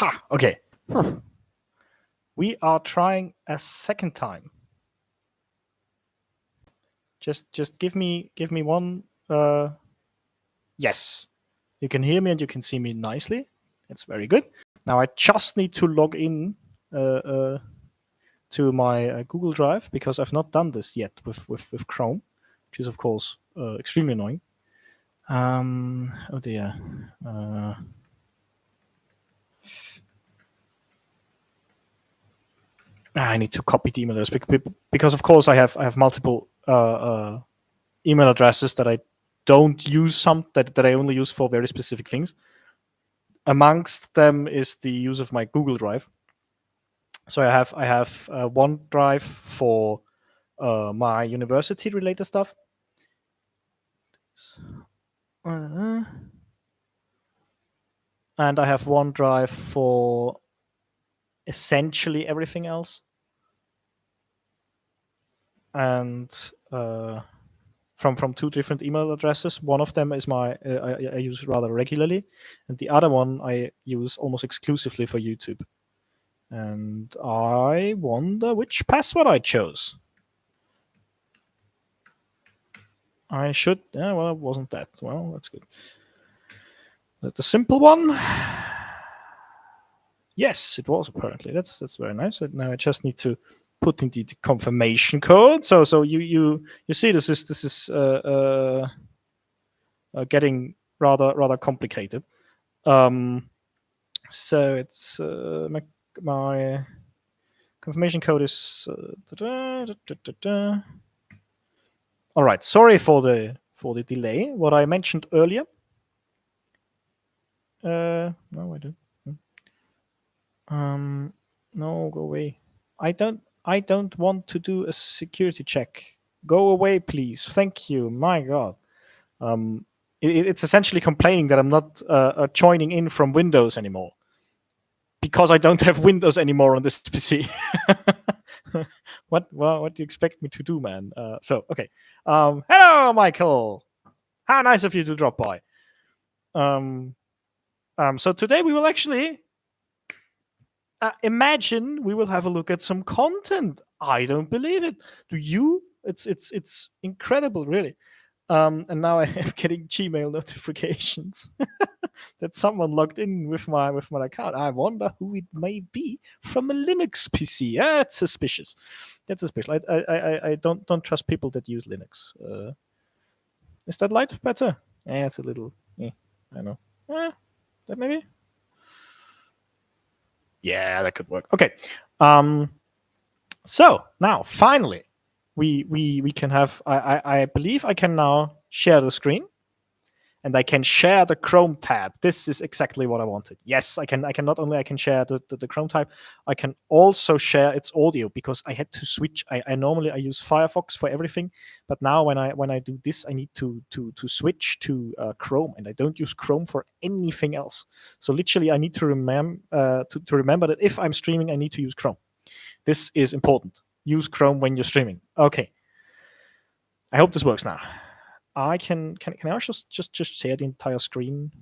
Ha. Okay. We are trying a second time. Just give me one. Yes, you can hear me and you can see me nicely. It's very good. Now I just need to log in to my Google Drive because I've not done this yet with Chrome, which is of course extremely annoying. Oh dear. I need to copy the email address because of course I have multiple email addresses that I don't use, that I only use for very specific things. Amongst them is the use of my Google Drive. So I have OneDrive for my university related stuff. And I have OneDrive for essentially everything else. And from two different email addresses. One of them is my I use rather regularly, and the other one I use almost exclusively for YouTube. And I wonder which password I chose. I should. Yeah, well, it wasn't that. Well, that's good. That's a simple one. Yes, it was apparently. That's very nice. Now I just need to put in the confirmation code. So you see this is getting rather complicated. So it's my confirmation code is. All right. Sorry for the delay. What I mentioned earlier. No, I don't. No, go away. I don't want to do a security check. Go away, please. Thank you. My God. It's essentially complaining that I'm not joining in from Windows anymore because I don't have Windows anymore on this PC. What do you expect me to do, man? Okay. Hello, Michael. How nice of you to drop by. So today we will actually imagine we will have a look at some content. I don't believe it. Do you? It's incredible, really. And now I am getting Gmail notifications that someone logged in with my account. I wonder who it may be from a Linux PC. That's suspicious. That's suspicious. I don't trust people that use Linux. Is that light better? Yeah, it's a little. I know. That maybe. Yeah, that could work. Okay. So now finally we can have I believe I can now share the screen and I can share the Chrome tab. This is exactly what I wanted. Yes, I can not only I can share the Chrome tab, I can also share its audio because I had to switch. I normally I use Firefox for everything, but now when I do this, I need to switch to Chrome, and I don't use Chrome for anything else. So literally, I need to remember that if I'm streaming, I need to use Chrome. This is important. Use Chrome when you're streaming. Okay. I hope this works now. I can I just share the entire screen?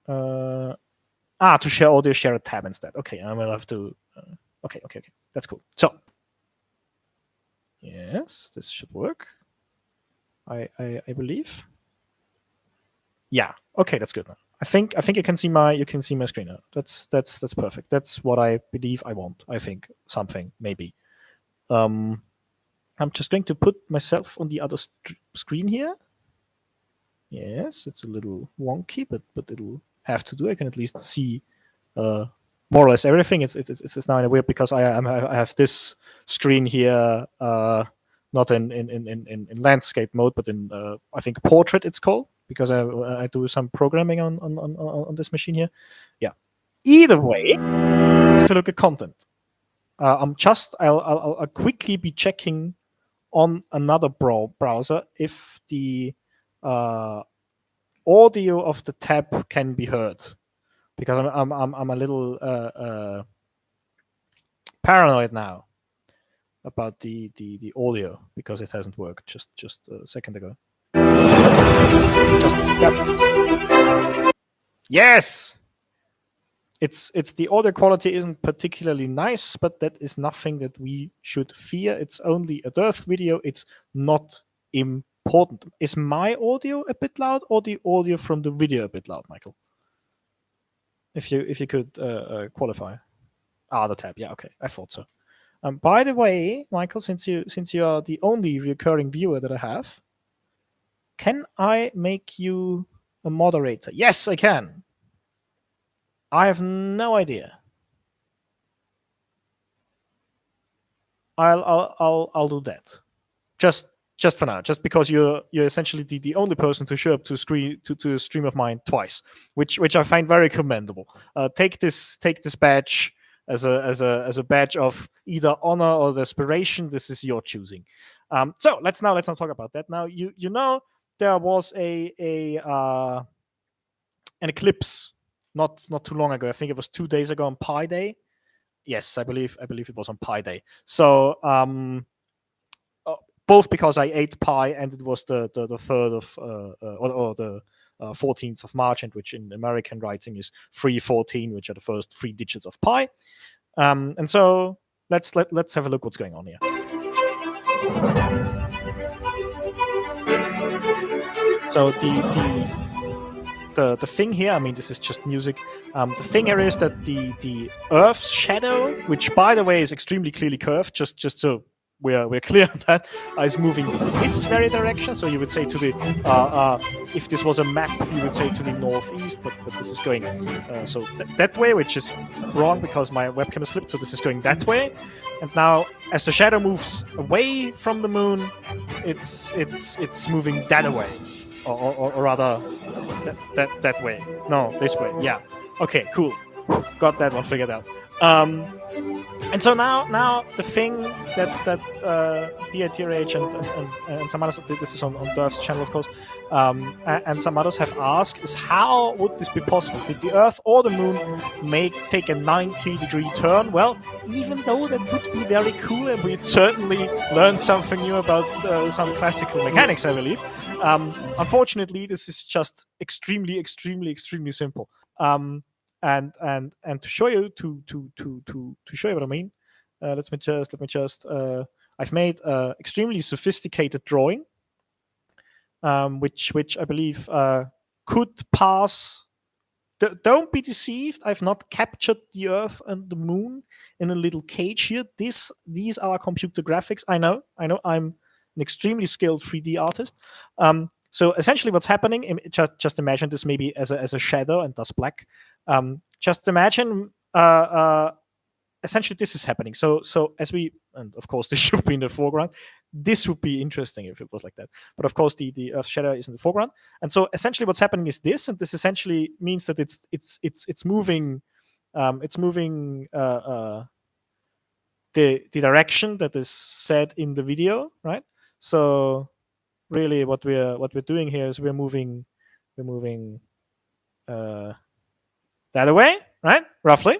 To share audio, share a tab instead. Okay, I will have to. Okay, that's cool. So, yes, this should work. I believe. Yeah. Okay, that's good. I think you can see my screen now. That's perfect. That's what I believe I want. I think something maybe. I'm just going to put myself on the other screen here. Yes, it's a little wonky, but it'll have to do. I can at least see more or less everything. It's now in a weird because I have this screen here, not in landscape mode, but in I think portrait it's called, because I do some programming on this machine here. Yeah. Either way, if you look at content, I'll quickly be checking on another browser if the audio of the tab can be heard, because I'm a little paranoid now about the audio because it hasn't worked just a second ago. Yes, it's the audio quality isn't particularly nice, but that is nothing that we should fear. It's only a Earth video. It's not important. Is my audio a bit loud, or the audio from the video a bit loud, Michael? If you could qualify. The tab. Yeah, okay. I thought so. By the way, Michael, since you are the only recurring viewer that I have, can I make you a moderator? Yes, I can. I have no idea. I'll do that. Just for now, just because you're essentially the only person to show up to a stream of mine twice, which I find very commendable. Take this badge as a badge of either honor or desperation. This is your choosing. So let's not talk about that now. You know there was an eclipse not too long ago. I think it was 2 days ago on Pi Day. Yes, I believe it was on Pi Day. So both because I ate pie and it was the 3rd of or the 14th of March, and which in American writing is 314, which are the first 3 digits of pi. And so let's have a look what's going on here. So the thing here, I mean, this is just music. The thing here is that the Earth's shadow, which by the way is extremely clearly curved, just so we're clear on that, is moving this very direction. So you would say to the if this was a map, you would say to the northeast, but this is going so that way, which is wrong because my webcam is flipped. So this is going that way, and now as the shadow moves away from the moon, it's moving that way, or rather that way. No, this way. Yeah. Okay. Cool. Got that one figured out. And so now the thing that DITRH and some others, this is on Earth's channel, of course, and some others have asked is how would this be possible? Did the Earth or the Moon take a 90-degree turn? Well, even though that would be very cool, and we'd certainly learn something new about some classical mechanics, I believe. Unfortunately, this is just extremely simple. And to show you what I mean, let me just I've made an extremely sophisticated drawing, which I believe could pass. Don't be deceived. I've not captured the Earth and the Moon in a little cage here. These are computer graphics. I know. I'm an extremely skilled 3D artist. So essentially, what's happening? Just imagine this maybe as a shadow and thus black. Just imagine. Essentially, this is happening. So as we, and of course, this should be in the foreground. This would be interesting if it was like that. But of course, the Earth shadow is in the foreground. And so essentially, what's happening is this, and this essentially means that it's moving. It's moving the direction that is said in the video, right? So really what we're doing here is we're moving that away, right? Roughly.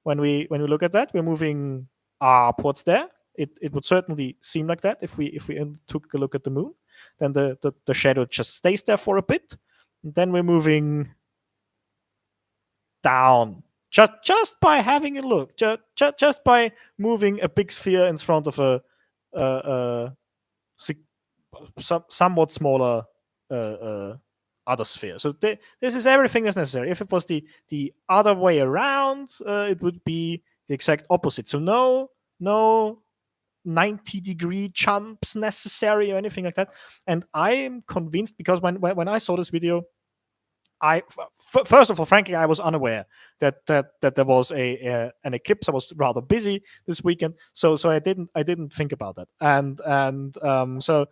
When we look at that, we're moving upwards there. It would certainly seem like that if we took a look at the moon. Then the shadow just stays there for a bit, and then we're moving down. Just by having a look, just by moving a big sphere in front of a somewhat smaller other sphere. So this is everything that's necessary. If it was the other way around, it would be the exact opposite. So no 90-degree jumps necessary or anything like that. And I am convinced because when I saw this video, first of all, frankly, I was unaware that there was an eclipse. I was rather busy this weekend, so I didn't think about that. And so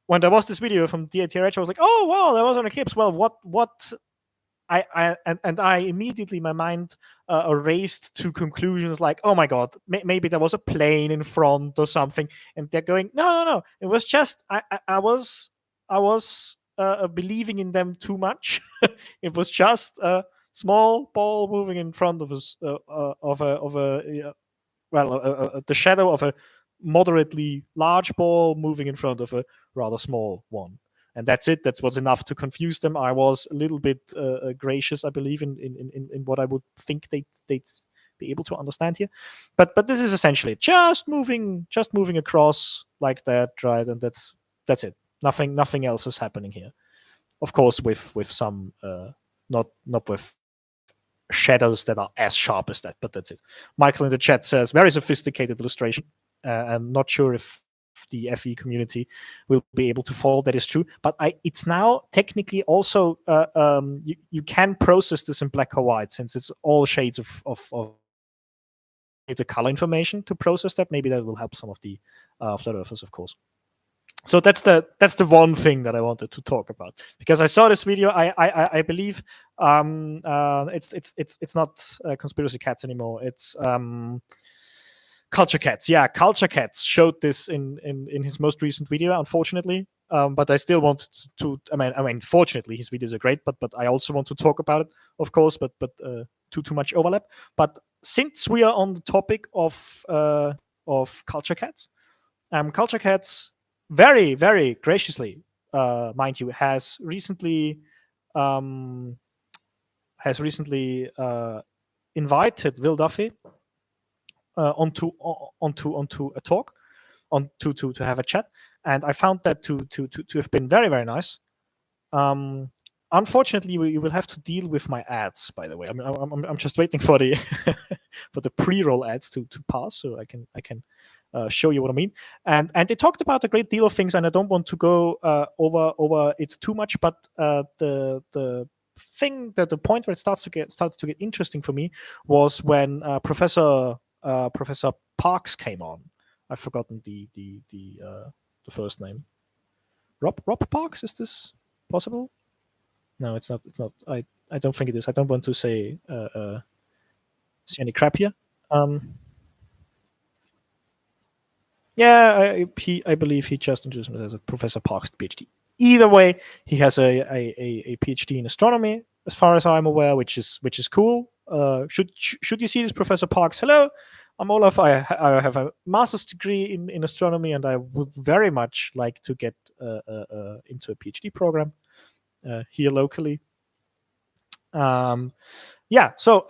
when there was this video from DITRH, I was like, oh wow, there was an eclipse. Well, what? I immediately, my mind raced to conclusions like, oh my god, maybe there was a plane in front or something, and they're going, no, it was just I was believing in them too much. It was just a small ball moving in front of us, the shadow of a moderately large ball moving in front of a rather small one. and that's it. That's what's enough to confuse them. I was a little bit gracious, I believe, in what I would think they'd be able to understand here. But this is essentially just moving across like that, right? And that's it. Nothing else is happening here. Of course, with some not with shadows that are as sharp as that, but that's it. Michael in the chat says very sophisticated illustration. I'm not sure if the FE community will be able to follow. That is true, but it's now technically also you can process this in black or white, since it's all shades of the color information to process that. Maybe that will help some of the flat earthers, of course. So that's the one thing that I wanted to talk about, because I saw this video. I believe it's not conspiracy cats anymore. It's Culture Cats. Yeah, Culture Cats showed this in his most recent video, unfortunately. But I still want to. I mean, fortunately, his videos are great. But I also want to talk about it, of course. But too much overlap. But since we are on the topic of Culture Cats, Culture Cats very, very graciously, mind you, has recently invited Will Duffy onto a talk, to have a chat, and I found that to have been very, very nice. Unfortunately, you will have to deal with my ads. By the way, I'm just waiting for the for the pre-roll ads to pass, so I can show you what I mean. And they talked about a great deal of things, and I don't want to go over it too much. But the thing, that the point where it started to get interesting for me was when Professor Parks came on. I've forgotten the first name. Rob Parks, is this possible? No, it's not. It's not. I don't think it is. I don't want to say any crap here. Yeah, I believe he just introduced himself as a Professor Parks PhD. Either way, he has a PhD in astronomy, as far as I'm aware, which is cool. Should you see this, Professor Parks? Hello, I'm Olaf. I have a master's degree in astronomy, and I would very much like to get into a PhD program here locally. Yeah. So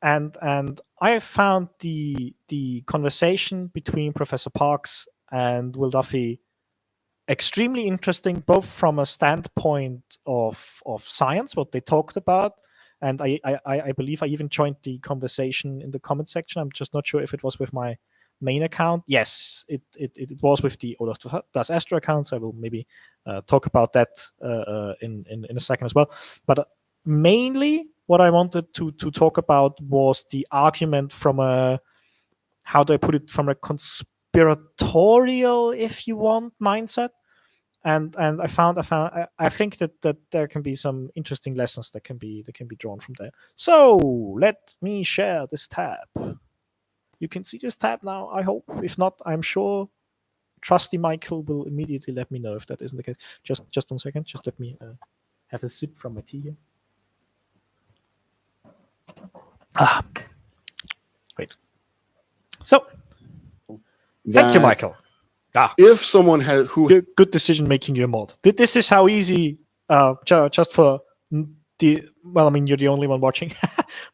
and I found the conversation between Professor Parks and Will Duffy extremely interesting, both from a standpoint of science, what they talked about. And I believe I even joined the conversation in the comment section. I'm just not sure if it was with my main account. Yes, it was with the Olaf Das Astro account. So I will maybe talk about that in a second as well. But mainly what I wanted to talk about was the argument from a, how do I put it, from a conspiratorial, if you want, mindset. And I think that there can be some interesting lessons that can be drawn from there. So let me share this tab. You can see this tab now, I hope. If not, I'm sure trusty Michael will immediately let me know if that isn't the case. Just 1 second. Just let me have a sip from my tea here. Great. So, thank you, Michael. If someone has good decision making your mod. This is how easy. Just for you're the only one watching,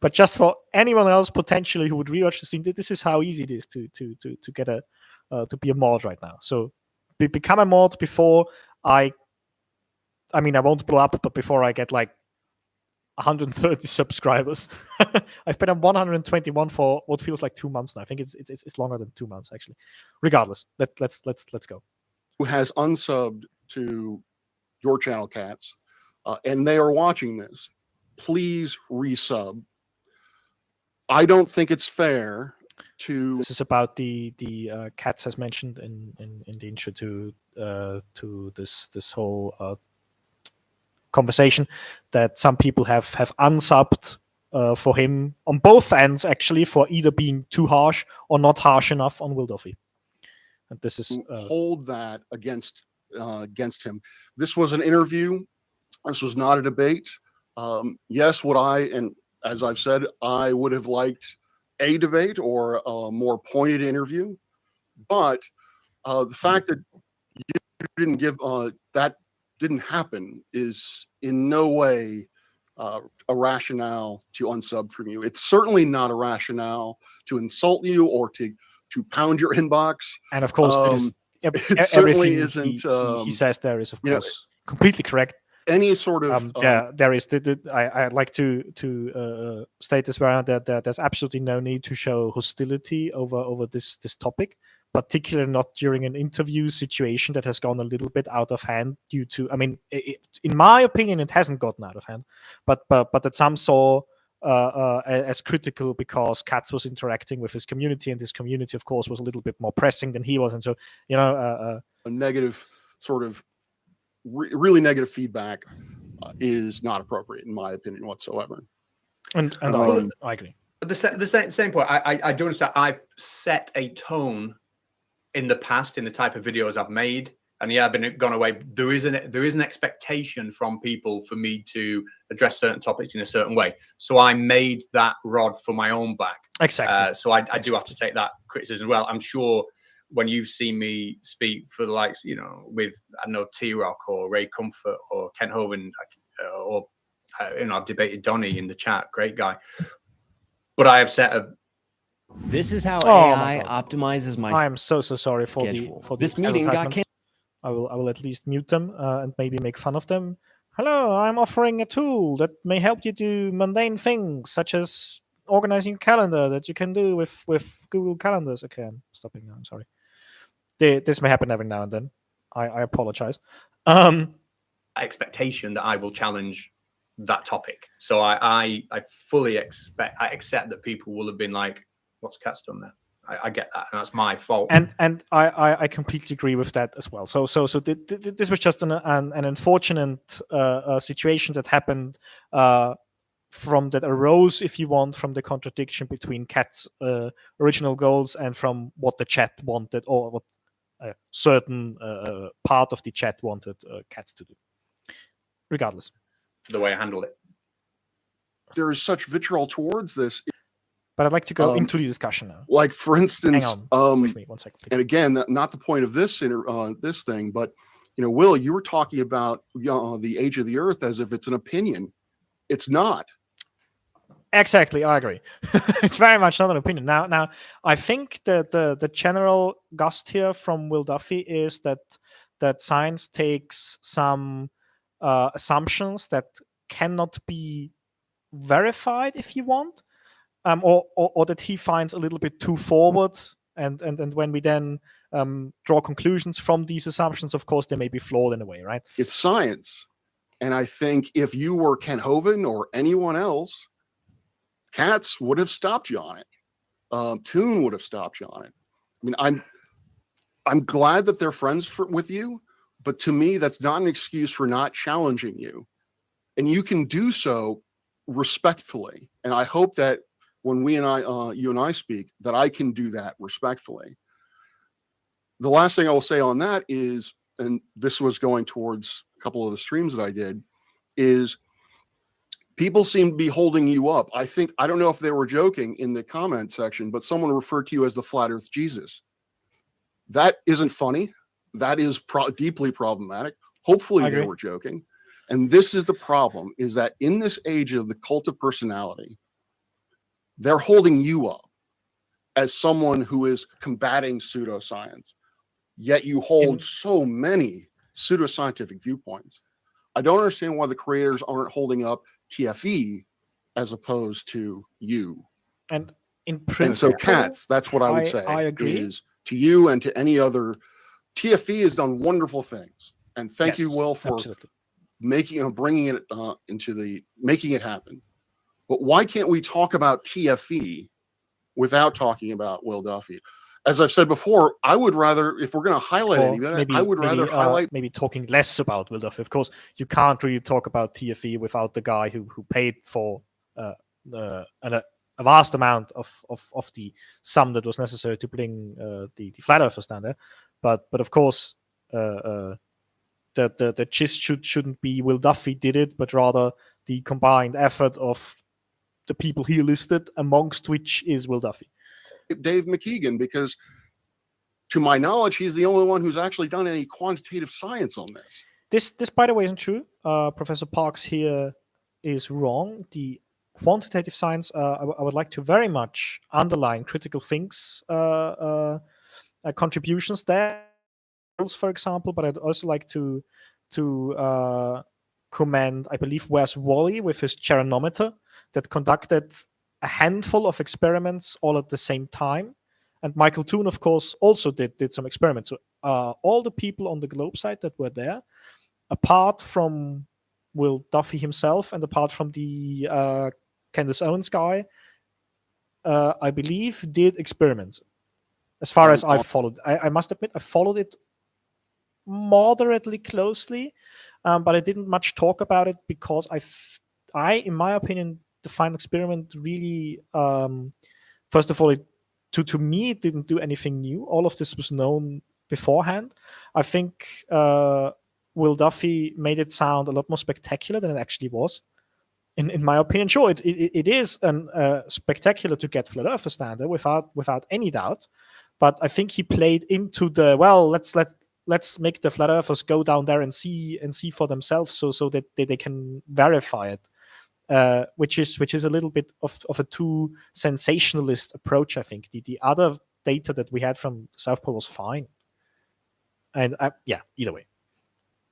but just for anyone else potentially who would rewatch the stream, this is how easy it is to get to be a mod right now. So become a mod before I won't blow up, but before I get like 130 subscribers. I've been on 121 for what feels like 2 months now. I think it's longer than 2 months actually. Regardless, let's go. Who has unsubbed to your channel, Cats, and they are watching this, please resub. I don't think it's fair to. This is about the Cats has mentioned in the intro to this whole conversation, that some people have unsubbed for him on both ends, actually, for either being too harsh or not harsh enough on Will Duffy. And this is hold that against him. This was an interview. This was not a debate. Yes, and as I've said, I would have liked a debate or a more pointed interview. But the fact that you didn't give that didn't happen is in no way a rationale to unsub from you. It's certainly not a rationale to insult you or to pound your inbox. And of course, that is It certainly everything isn't. he says there is, of you know, course, completely correct. Any sort of there is I'd like to state as well that there's absolutely no need to show hostility over this topic, particularly not during an interview situation that has gone a little bit out of hand due to, I mean, in my opinion, it hasn't gotten out of hand, but that some saw as critical because Katz was interacting with his community, and his community, of course, was a little bit more pressing than he was, and so a negative sort of really negative feedback is not appropriate in my opinion whatsoever. And I agree. But the same point, I do understand. I've set a tone in the past in the type of videos I've made, and yeah, I've been gone away. There is an expectation from people for me to address certain topics in a certain way. So I made that rod for my own back. Exactly. So I do have to take that criticism as well. I'm sure when you've seen me speak for the likes, with, I don't know, T-Rock or Ray Comfort or Kent Hovind, or I've debated Donnie in the chat, great guy. But I have set a. This is how AI optimizes my. I am so sorry schedule. for this meeting got canceled. I will at least mute them and maybe make fun of them. Hello, I'm offering a tool that may help you do mundane things such as organizing your calendar that you can do with Google Calendars. Okay, I'm stopping now. I'm sorry. This may happen every now and then. I apologize. Expectation that I will challenge that topic. So I fully accept that people will have been like, what's Katz done there? I get that, and that's my fault. And I completely agree with that as well. So this was just an unfortunate situation that happened that arose, if you want, from the contradiction between Katz's original goals and from what the chat wanted, or what a certain part of the chat wanted Katz to do. Regardless, the way I handle it, there is such vitriol towards this. But I'd like to go into the discussion now. Like, for instance, hang on with me 1 second, please. And again, not the point of this this thing, but Will, you were talking about the age of the Earth as if it's an opinion. It's not. Exactly, I agree. It's very much not an opinion. Now, I think that the general gust here from Will Duffy is that science takes some assumptions that cannot be verified, if you want, or that he finds a little bit too forward, and when we then draw conclusions from these assumptions, of course, they may be flawed in a way, right? It's science, and I think if you were Kent Hovind or anyone else, Katz would have stopped you on it. Toon would have stopped you on it. I mean, I'm glad that they're friends with you, but to me, that's not an excuse for not challenging you. And you can do so respectfully. And I hope that when you and I speak, that I can do that respectfully. The last thing I will say on that is, and this was going towards a couple of the streams that I did, is people seem to be holding you up. I don't know if they were joking in the comment section, but someone referred to you as the Flat Earth Jesus. That isn't funny. That is deeply problematic. Hopefully they were joking. And this is the problem, is that in this age of the cult of personality, they're holding you up as someone who is combating pseudoscience, yet you hold so many pseudoscientific viewpoints. I don't understand why the creators aren't holding up TFE as opposed to you. And in principle, and so Katz, that's what I would say. I agree. Is to you and to any other, TFE has done wonderful things, and thank you, Will, for bringing it making it happen. But why can't we talk about TFE without talking about Will Duffy? As I've said before, I would rather, if we're going to highlight anybody, I would rather highlight maybe talking less about Will Duffy. Of course, you can't really talk about TFE without the guy who paid for a vast amount of the sum that was necessary to bring the flat earthers down there. But of course, the gist shouldn't be Will Duffy did it, but rather the combined effort of the people he listed, amongst which is Will Duffy. Dave McKeegan, because to my knowledge, he's the only one who's actually done any quantitative science on this. This, by the way, isn't true. Professor Parks here is wrong. The quantitative science, I would like to very much underline critical think's contributions there, for example. But I'd also like to commend, I believe, Wes Wally with his cheronometer that conducted a handful of experiments all at the same time. And Michael Toon, of course, also did some experiments. So all the people on the Globe site that were there, apart from Will Duffy himself and apart from the Candace Owens guy, I believe did experiments. As far as I've followed, I must admit I followed it moderately closely, but I didn't much talk about it because I, in my opinion, the final experiment really, first of all, to me, it didn't do anything new. All of this was known beforehand. I think Will Duffy made it sound a lot more spectacular than it actually was. In my opinion, sure, it is spectacular to get flat earthers down there without any doubt. But I think he played into the, well, let's make the flat earthers go down there and see for themselves, so that they can verify it, which is a little bit of a too sensationalist approach. I think the other data that we had from the South Pole was fine, and yeah, either way,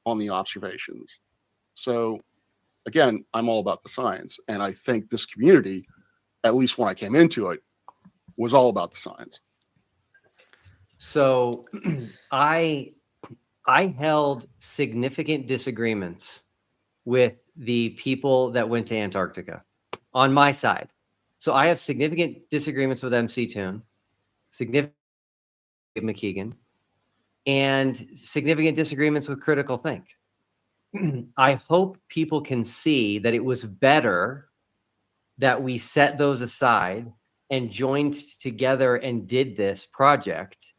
on the observations. So again, I'm all about the science, and I think this community, at least when I came into it, was all about the science. So I held significant disagreements with the people that went to Antarctica on my side. So I have significant disagreements with MC Toon, significant McKeegan, and significant disagreements with Critical Think. I hope people can see that it was better that we set those aside and joined together and did this project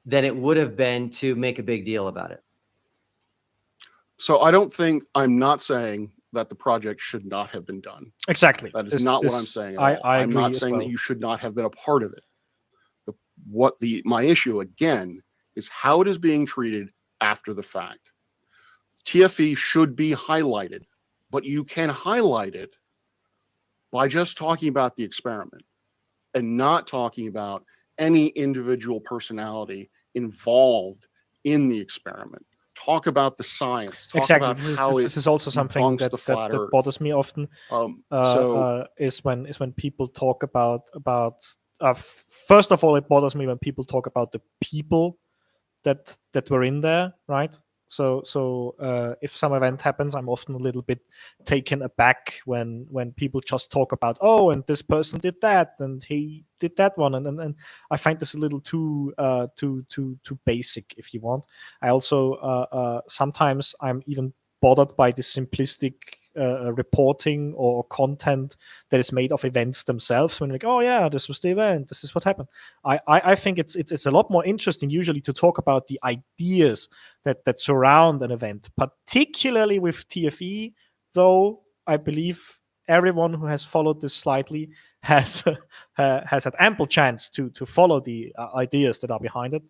than it would have been to make a big deal about it. So I'm not saying that the project should not have been done. Exactly. That is not what I'm saying at all. I'm not saying that you should not have been a part of it. My issue again is how it is being treated after the fact. TFE should be highlighted, but you can highlight it by just talking about the experiment and not talking about any individual personality involved in the experiment. Talk about the science. Talk exactly. About how this is also something that bothers me often. Is when people talk about first of all, it bothers me when people talk about the people that were in there, right? So if some event happens, I'm often a little bit taken aback when people just talk about, oh, and this person did that, and he did that one, and I find this a little too basic, if you want. I also sometimes I'm even bothered by the simplistic reporting or content that is made of events themselves. When like, oh yeah, this was the event, this is what happened. I think it's a lot more interesting usually to talk about the ideas that surround an event, particularly with TFE. Though I believe everyone who has followed this slightly has had ample chance to follow the ideas that are behind it.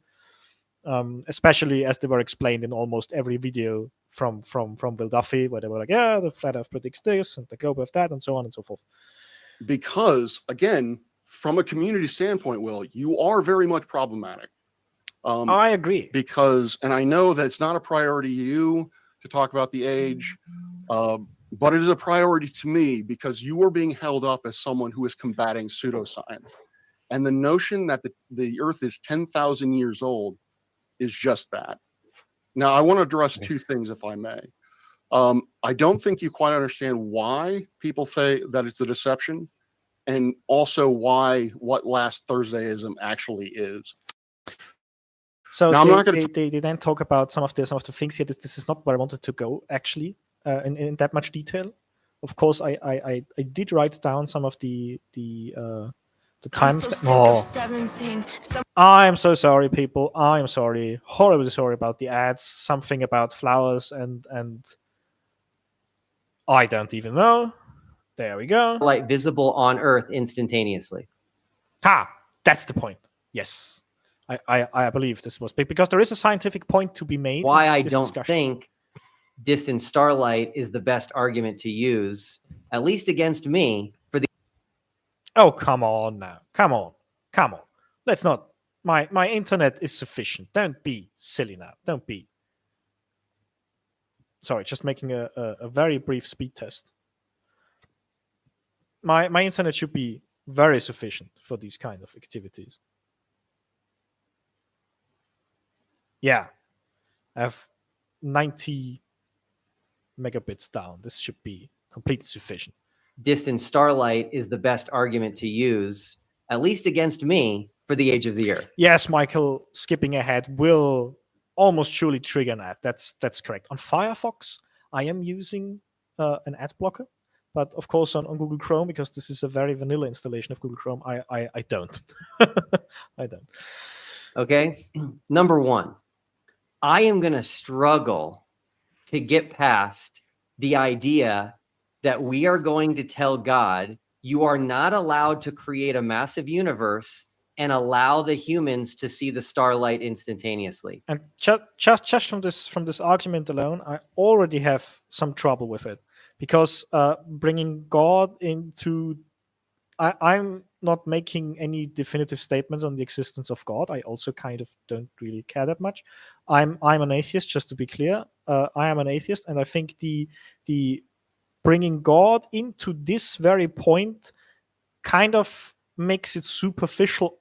Especially as they were explained in almost every video from Will Duffy, where they were like, yeah, the flat earth predicts this and the globe of that, and so on and so forth. Because again, from a community standpoint, Will, you are very much problematic. I agree. Because, and I know that it's not a priority to you to talk about the age, but it is a priority to me because you are being held up as someone who is combating pseudoscience. And the notion that the Earth is 10,000 years old is just that. Now, I want to address two things, if I may. I don't think you quite understand why people say that it's a deception, and also what last Thursdayism actually is. So now, I'm not going to. They then talk about some of the things here. This is not where I wanted to go actually in that much detail. Of course, I did write down some of the times. I'm so sorry, people. I am sorry, horribly sorry about the ads. Something about flowers and I don't even know. There we go. Light visible on Earth instantaneously. That's the point. Yes, I believe this was big because there is a scientific point to be made. Why I don't think distant starlight is the best argument to use, at least against me, for the. Oh, come on now. Come on. Let's not. My internet is sufficient. Don't be silly now. Don't be. Sorry, just making a very brief speed test. My internet should be very sufficient for these kind of activities. Yeah, I have 90 megabits down. This should be completely sufficient. Distant starlight is the best argument to use, at least against me, for the age of the Earth. Yes, Michael, skipping ahead will almost surely trigger an ad. That's correct. On Firefox, I am using an ad blocker, but of course on Google Chrome, because this is a very vanilla installation of Google Chrome, I don't. I don't. Okay. Number one, I am going to struggle to get past the idea that we are going to tell God, you are not allowed to create a massive universe and allow the humans to see the starlight instantaneously. And just from this argument alone, I already have some trouble with it, because bringing God into, I'm not making any definitive statements on the existence of God. I also kind of don't really care that much. I'm an atheist, just to be clear. I am an atheist, and I think the bringing God into this very point kind of makes it superficial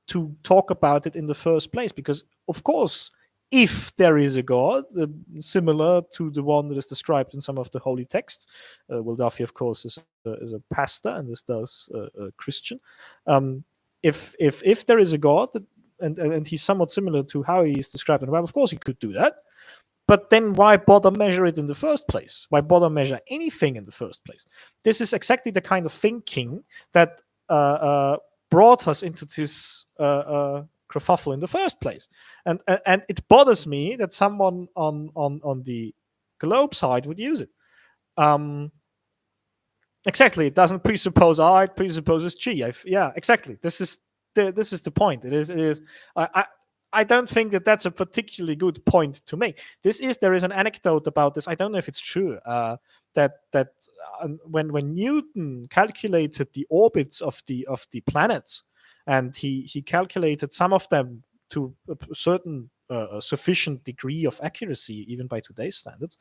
to talk about it in the first place, because of course, if there is a God similar to the one that is described in some of the holy texts, Will Duffy, of course, is a pastor, and this does a Christian. If there is a God and he's somewhat similar to how he is described in the Bible, of course he could do that. But then why bother measure it in the first place? Why bother measure anything in the first place? This is exactly the kind of thinking that brought us into this kerfuffle in the first place. And it bothers me that someone on the globe side would use it. Exactly, it doesn't presuppose R, it presupposes G. Yeah, exactly. This is the point. It is. I don't think that that's a particularly good point to make. There is an anecdote about this. I don't know if it's true. That when Newton calculated the orbits of the planets, and he calculated some of them to a certain sufficient degree of accuracy, even by today's standards.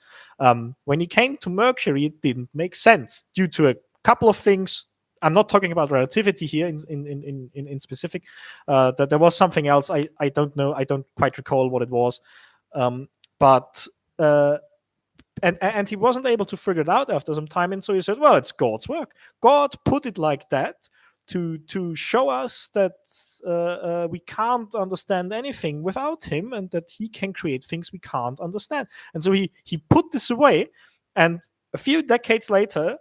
When he came to Mercury, it didn't make sense due to a couple of things. I'm not talking about relativity here in specific. That there was something else. I don't know. I don't quite recall what it was. But he wasn't able to figure it out after some time, and so he said, "Well, it's God's work. God put it like that to show us that we can't understand anything without Him, and that He can create things we can't understand." And so he put this away, and a few decades later,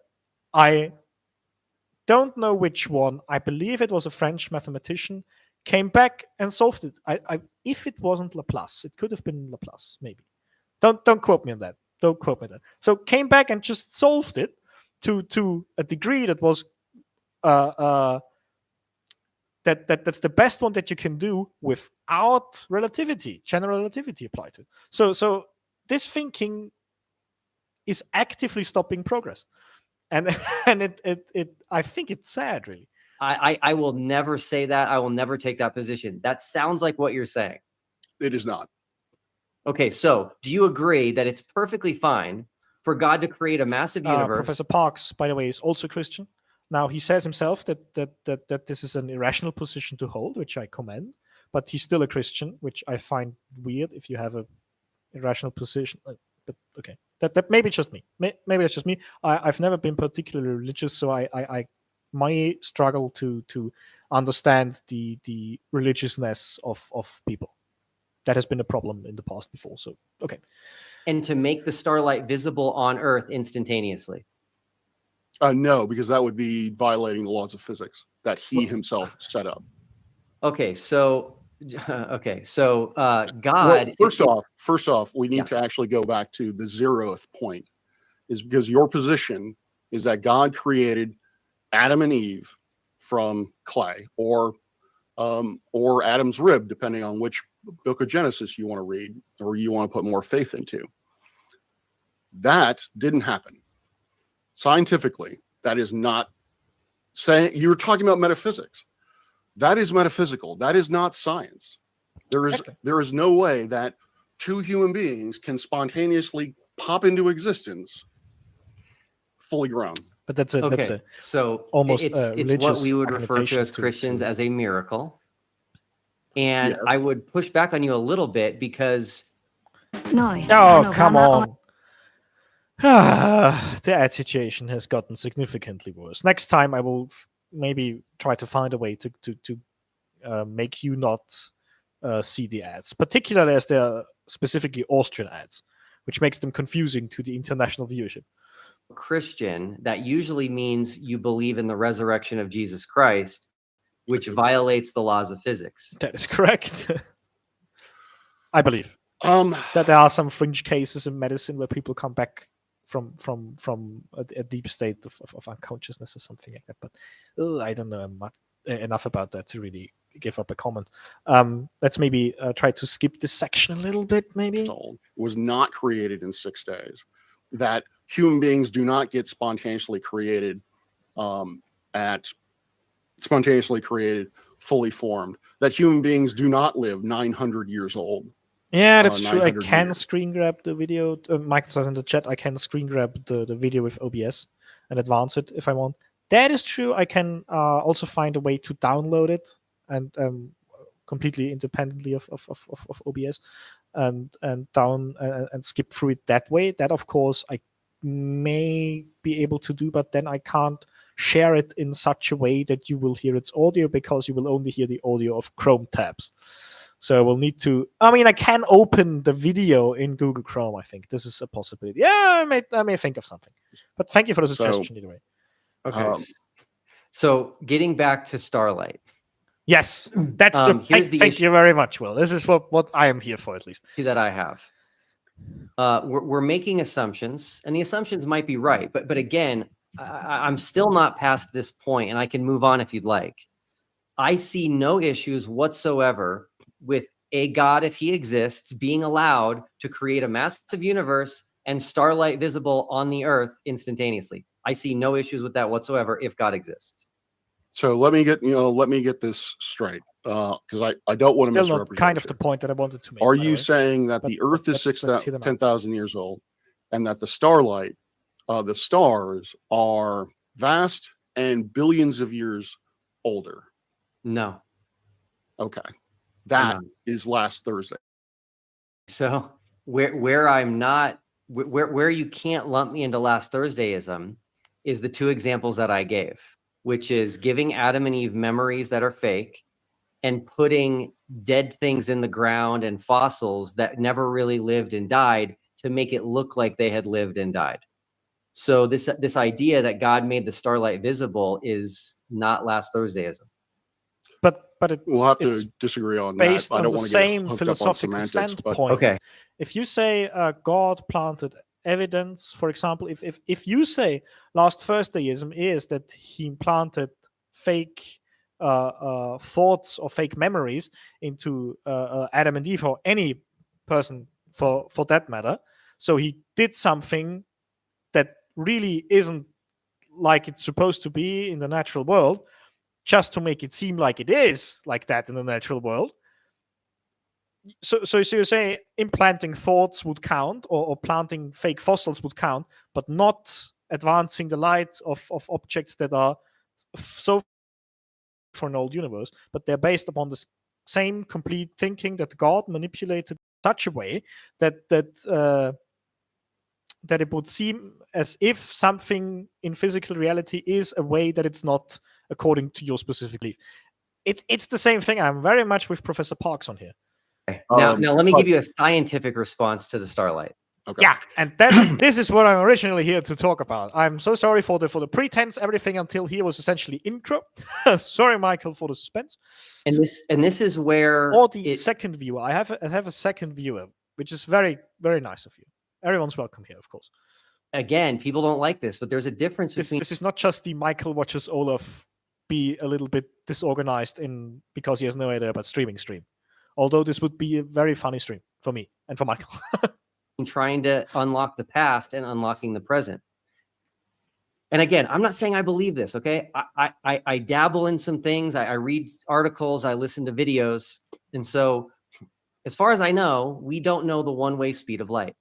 I don't know which one. I believe it was a French mathematician, came back and solved it. If it wasn't Laplace, it could have been Laplace, maybe. Don't quote me on that. Don't quote me on that. So came back and just solved it to a degree that was that's the best one that you can do without relativity, general relativity applied to it. So this thinking is actively stopping progress. And it I think it's sad, really. I will never say that. I will never take that position. That sounds like what you're saying. It is not. Okay, so do you agree that it's perfectly fine for God to create a massive universe? Professor Parks, by the way, is also Christian. Now, he says himself that this is an irrational position to hold, which I commend, but he's still a Christian, which I find weird if you have an irrational position. But okay, that maybe it's just me. Maybe it's just me. I've never been particularly religious, so I might struggle to understand the religiousness of people. That has been a problem in the past before. So okay. And to make the starlight visible on Earth instantaneously. No, because that would be violating the laws of physics that he himself set up. Okay, so God. Well, first off, we need to actually go back to the 0th point, is because your position is that God created Adam and Eve from clay, or Adam's rib, depending on which book of Genesis you want to read or you want to put more faith into. That didn't happen. Scientifically, that is not saying, you were talking about metaphysics. That is metaphysical. That is not science. There is no way that two human beings can spontaneously pop into existence fully grown. But that's a so almost it's what we would refer to argumentation as Christians as a miracle. And Yes. I would push back on you a little bit because Oh, come on. The ad situation has gotten significantly worse. Next time I will maybe try to find a way to make you not see the ads, particularly as they're specifically Austrian ads, which makes them confusing to the international viewership. Christian, that usually means you believe in the resurrection of Jesus Christ, which violates the laws of physics. That is correct. I believe that there are some fringe cases in medicine where people come back from a deep state of unconsciousness or something like that. But I don't know enough about that to really give up a comment. Let's maybe try to skip this section a little bit, maybe. Was not created in 6 days. That human beings do not get spontaneously created fully formed. That human beings do not live 900 years old. Yeah, that's true. I 900 can years. screen grab the video. Michael says in the chat, I can screen grab the video with OBS and advance it if I want. That is true. I can also find a way to download it and completely independently of OBS and skip through it that way. That, of course, I may be able to do, but then I can't share it in such a way that you will hear its audio, because you will only hear the audio of Chrome tabs. So we'll need to. I mean, I can open the video in Google Chrome. I think this is a possibility. Yeah, I may think of something. But thank you for the suggestion either way. Okay. So getting back to Starlight. Yes, that's thank you very much, Will. This is what I am here for, at least. That I have. We're making assumptions, and the assumptions might be right, but again, I'm still not past this point, and I can move on if you'd like. I see no issues whatsoever with a God, if he exists, being allowed to create a massive universe and starlight visible on the earth instantaneously. I see no issues with that whatsoever if God exists. So let me get this straight, because I don't want to misrepresent. Kind of the point that I wanted to make. Are you saying that the Earth is 10,000 years old, and that the starlight, the stars are vast and billions of years older? No. Okay, that is last Thursday. So where I'm not, where you can't lump me into last Thursdayism is the two examples that I gave, which is giving Adam and Eve memories that are fake and putting dead things in the ground and fossils that never really lived and died to make it look like they had lived and died. So this idea that God made the starlight visible is not last Thursdayism. But we'll have to disagree on that. Based on the same philosophical standpoint. Okay. If you say God planted evidence, for example, if you say last Thursdayism is that he implanted fake thoughts or fake memories into Adam and Eve, or any person for that matter, so he did something that really isn't like it's supposed to be in the natural world, just to make it seem like it is like that in the natural world. So you say implanting thoughts would count, or planting fake fossils would count, but not advancing the light of objects that are so for an old universe, but they're based upon the same complete thinking that God manipulated in such a way that it would seem as if something in physical reality is a way that it's not according to your specific belief. It's the same thing. I'm very much with Professor Parks on here. Now let me give you a scientific response to the starlight. Okay. Yeah, and this is what I'm originally here to talk about. I'm so sorry for the pretense. Everything until here was essentially intro. Sorry, Michael, for the suspense. And this is where second viewer. I have a second viewer, which is very, very nice of you. Everyone's welcome here, of course. Again, people don't like this, but there's a difference between. This is not just the Michael watches Olaf be a little bit disorganized because he has no idea about stream. Although this would be a very funny stream for me and for Michael. trying to unlock the past and unlocking the present. And again, I'm not saying I believe this, okay? I dabble in some things. I read articles. I listen to videos. And so as far as I know, we don't know the one-way speed of light.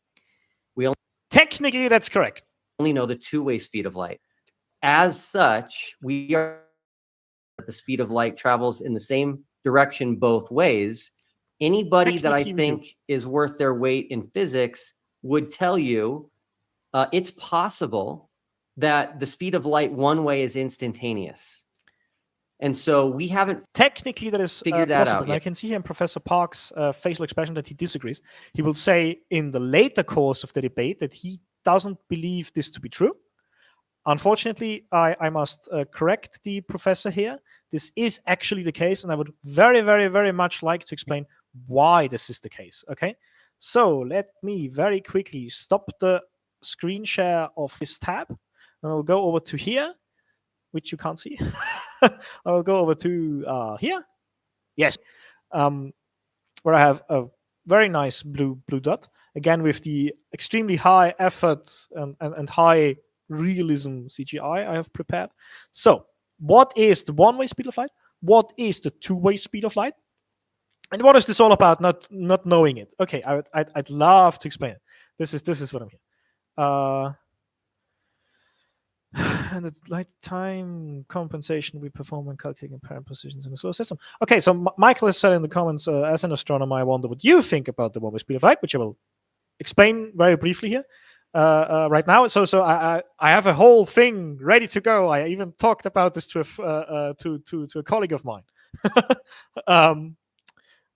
Technically, that's correct. Only know the two-way speed of light. As such, we are at the speed of light travels in the same direction both ways. Anybody that I think is worth their weight in physics would tell you it's possible that the speed of light one way is instantaneous. And so we haven't technically that is figured that possible. out And yet. I can see here in Professor Park's facial expression that he disagrees. He will say in the later course of the debate that he doesn't believe this to be true. Unfortunately, I must correct the professor here. This is actually the case, and I would very, very, very much like to explain why this is the case. Okay, so let me very quickly stop the screen share of this tab, and I'll go over to here, which you can't see. I'll go over to here. Yes, where I have a very nice blue dot, again with the extremely high effort and high realism CGI I have prepared. So what is the one-way speed of light? What is the two-way speed of light? And what is this all about? Not knowing it. Okay, I'd love to explain it. This is what I'm here. And the light time compensation we perform when calculating apparent positions in the solar system. Okay, so Michael has said in the comments, as an astronomer, I wonder what you think about the one-way speed of light, which I will explain very briefly here right now. So I have a whole thing ready to go. I even talked about this to a colleague of mine.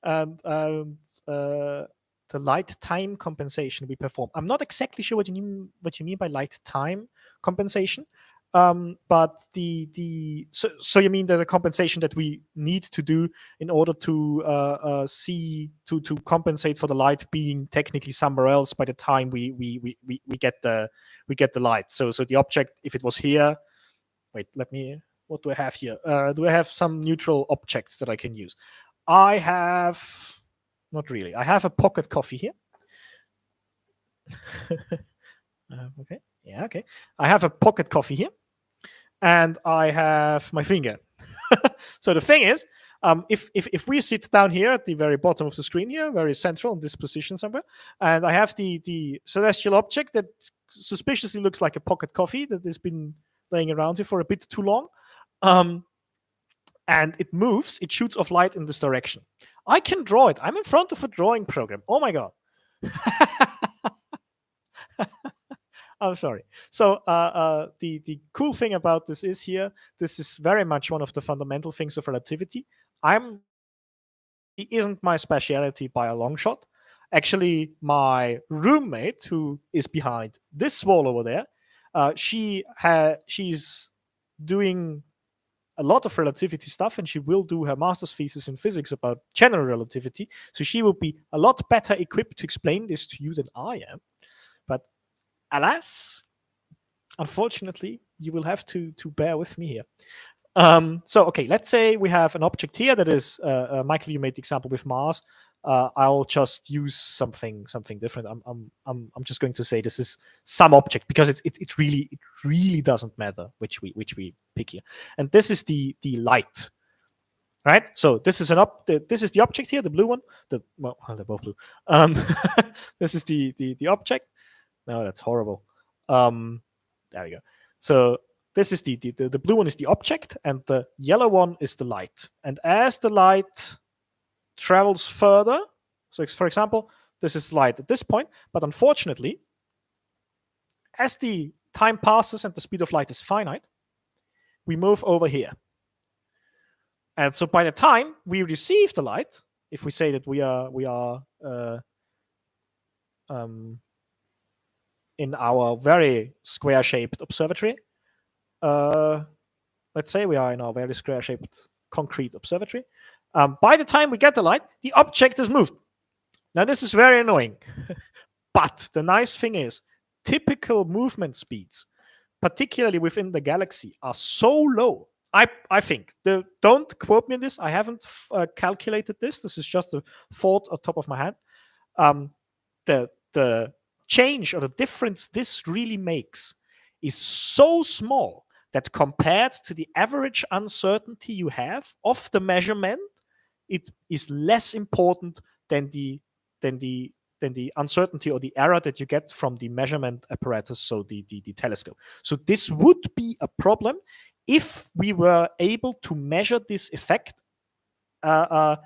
And the light time compensation we perform. I'm not exactly sure what you mean by light time compensation. But so you mean the compensation that we need to do in order to to compensate for the light being technically somewhere else by the time we get the light. So the object, if it was here, wait, what do I have here? Do I have some neutral objects that I can use? I have not really. I have a pocket coffee here. Okay. Yeah. Okay. I have a pocket coffee here. And I have my finger. So the thing is, if we sit down here at the very bottom of the screen here, very central in this position somewhere, and I have the celestial object that suspiciously looks like a pocket coffee that has been laying around here for a bit too long, and it moves, it shoots off light in this direction. I can draw it. I'm in front of a drawing program. Oh my God. I'm sorry. So the cool thing about this is here, this is very much one of the fundamental things of relativity. It isn't my specialty by a long shot. Actually, my roommate, who is behind this wall over there, she's doing a lot of relativity stuff, and she will do her master's thesis in physics about general relativity. So she will be a lot better equipped to explain this to you than I am. But alas, unfortunately, you will have to bear with me here. So, okay, let's say we have an object here that is, Michael, you made the example with Mars. I'll just use something different. I'm just going to say this is some object because it really doesn't matter which we pick here. And this is the light, right? So this is this is the object here, the blue one. They're both blue. This is the object. No, that's horrible. There we go. So this is the blue one is the object, and the yellow one is the light. And as the light travels further, so for example, this is light at this point, but unfortunately, as the time passes and the speed of light is finite, we move over here. And so by the time we receive the light, if we say that we are in our very square-shaped observatory, let's say we are in our very square-shaped concrete observatory. By the time we get the light, the object has moved. Now, this is very annoying. But the nice thing is, typical movement speeds, particularly within the galaxy, are so low. I think. Don't quote me on this. I haven't calculated this. This is just a thought on top of my head. The change or the difference this really makes is so small that compared to the average uncertainty you have of the measurement, it is less important than the uncertainty or the error that you get from the measurement apparatus, so the telescope. So this would be a problem if we were able to measure this effect to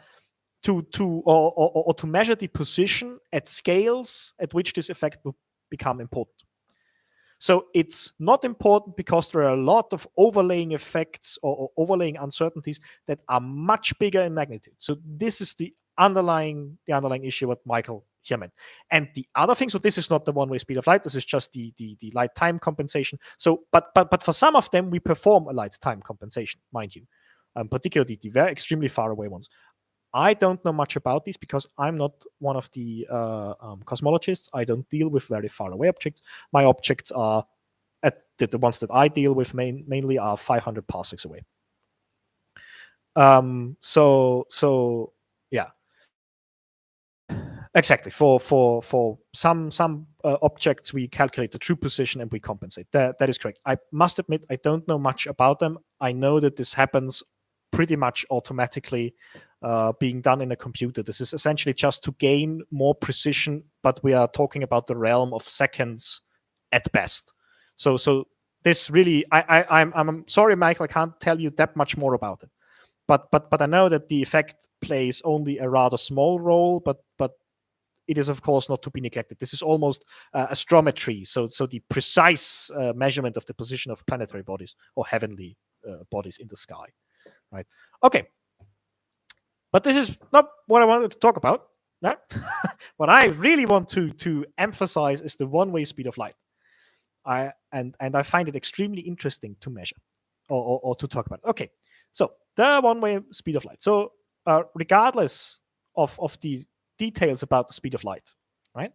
measure the position at scales at which this effect will become important. So it's not important because there are a lot of overlaying effects or overlaying uncertainties that are much bigger in magnitude. So this is the underlying issue what Michael here meant. And the other thing, so this is not the one-way speed of light, this is just the light time compensation. So but for some of them we perform a light time compensation, mind you, particularly the very extremely far away ones. I don't know much about these because I'm not one of the cosmologists. I don't deal with very far away objects. My objects are, the ones that I deal with mainly are 500 parsecs away. So yeah, exactly. For some objects, we calculate the true position and we compensate. That is correct. I must admit, I don't know much about them. I know that this happens pretty much automatically being done in a computer. This is essentially just to gain more precision, but we are talking about the realm of seconds at best. So this really, I'm sorry, Michael, I can't tell you that much more about it. But I know that the effect plays only a rather small role, but it is of course not to be neglected. This is almost astrometry, so the precise measurement of the position of planetary bodies or heavenly bodies in the sky. Right. Okay. But this is not what I wanted to talk about. No? What I really want to emphasize is the one-way speed of light. I find it extremely interesting to measure or to talk about. Okay. So the one-way speed of light. So regardless of the details about the speed of light, right?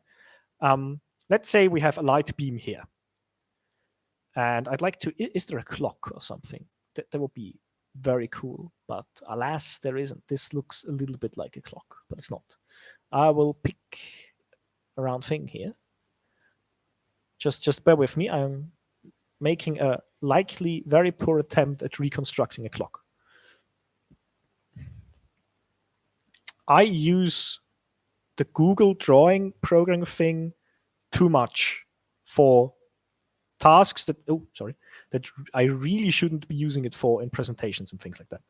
Let's say we have a light beam here. And I'd like to, is there a clock or something? That would be very cool, but alas, there isn't. This looks a little bit like a clock, but it's not. I will pick a round thing here. Just bear with me. I'm making a likely very poor attempt at reconstructing a clock. I use the Google drawing program thing too much for tasks that I really shouldn't be using it for in presentations and things like that.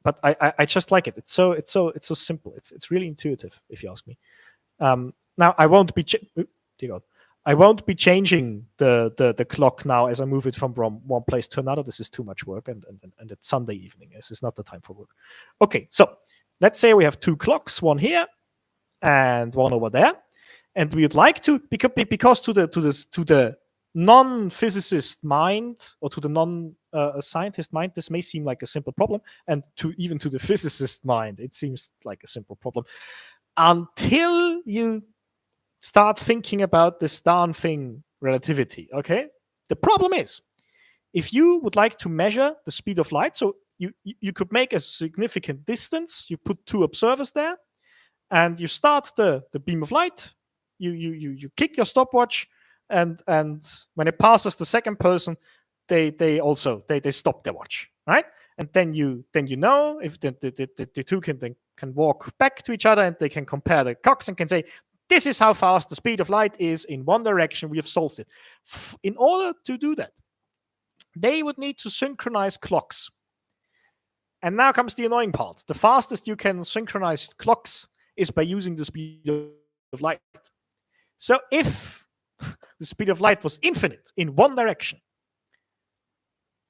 But I just like it. It's so simple. It's really intuitive, if you ask me. Now I won't be I won't be changing the clock now as I move it from one place to another. This is too much work, and it's Sunday evening. This is not the time for work. Okay, so let's say we have two clocks, one here and one over there, and we would like to because to the non-physicist mind or to the non-scientist mind, this may seem like a simple problem, and even to the physicist mind, it seems like a simple problem until you start thinking about this darn thing, relativity. Okay, the problem is if you would like to measure the speed of light, so you could make a significant distance. You put two observers there, and you start the beam of light. You kick your stopwatch. And when it passes the second person, they stop their watch, right? And then you know if the two can walk back to each other and they can compare the clocks and can say, this is how fast the speed of light is in one direction. We have solved it. In order to do that, they would need to synchronize clocks. And now comes the annoying part. The fastest you can synchronize clocks is by using the speed of light. So if the speed of light was infinite in one direction,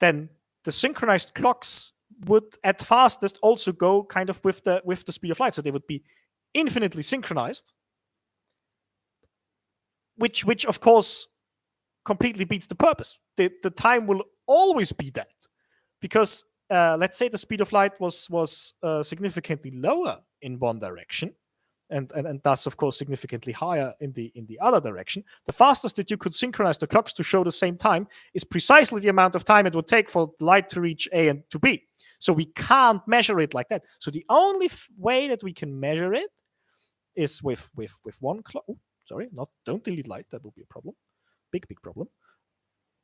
then the synchronized clocks would at fastest also go kind of with the speed of light. So they would be infinitely synchronized, which of course completely beats the purpose. The time will always be that, because let's say the speed of light was significantly lower in one direction, and thus, of course, significantly higher in the other direction. The fastest that you could synchronize the clocks to show the same time is precisely the amount of time it would take for light to reach A and to B. So we can't measure it like that. So the only way that we can measure it is with one clock. Sorry, don't delete light. That would be a problem. Big problem.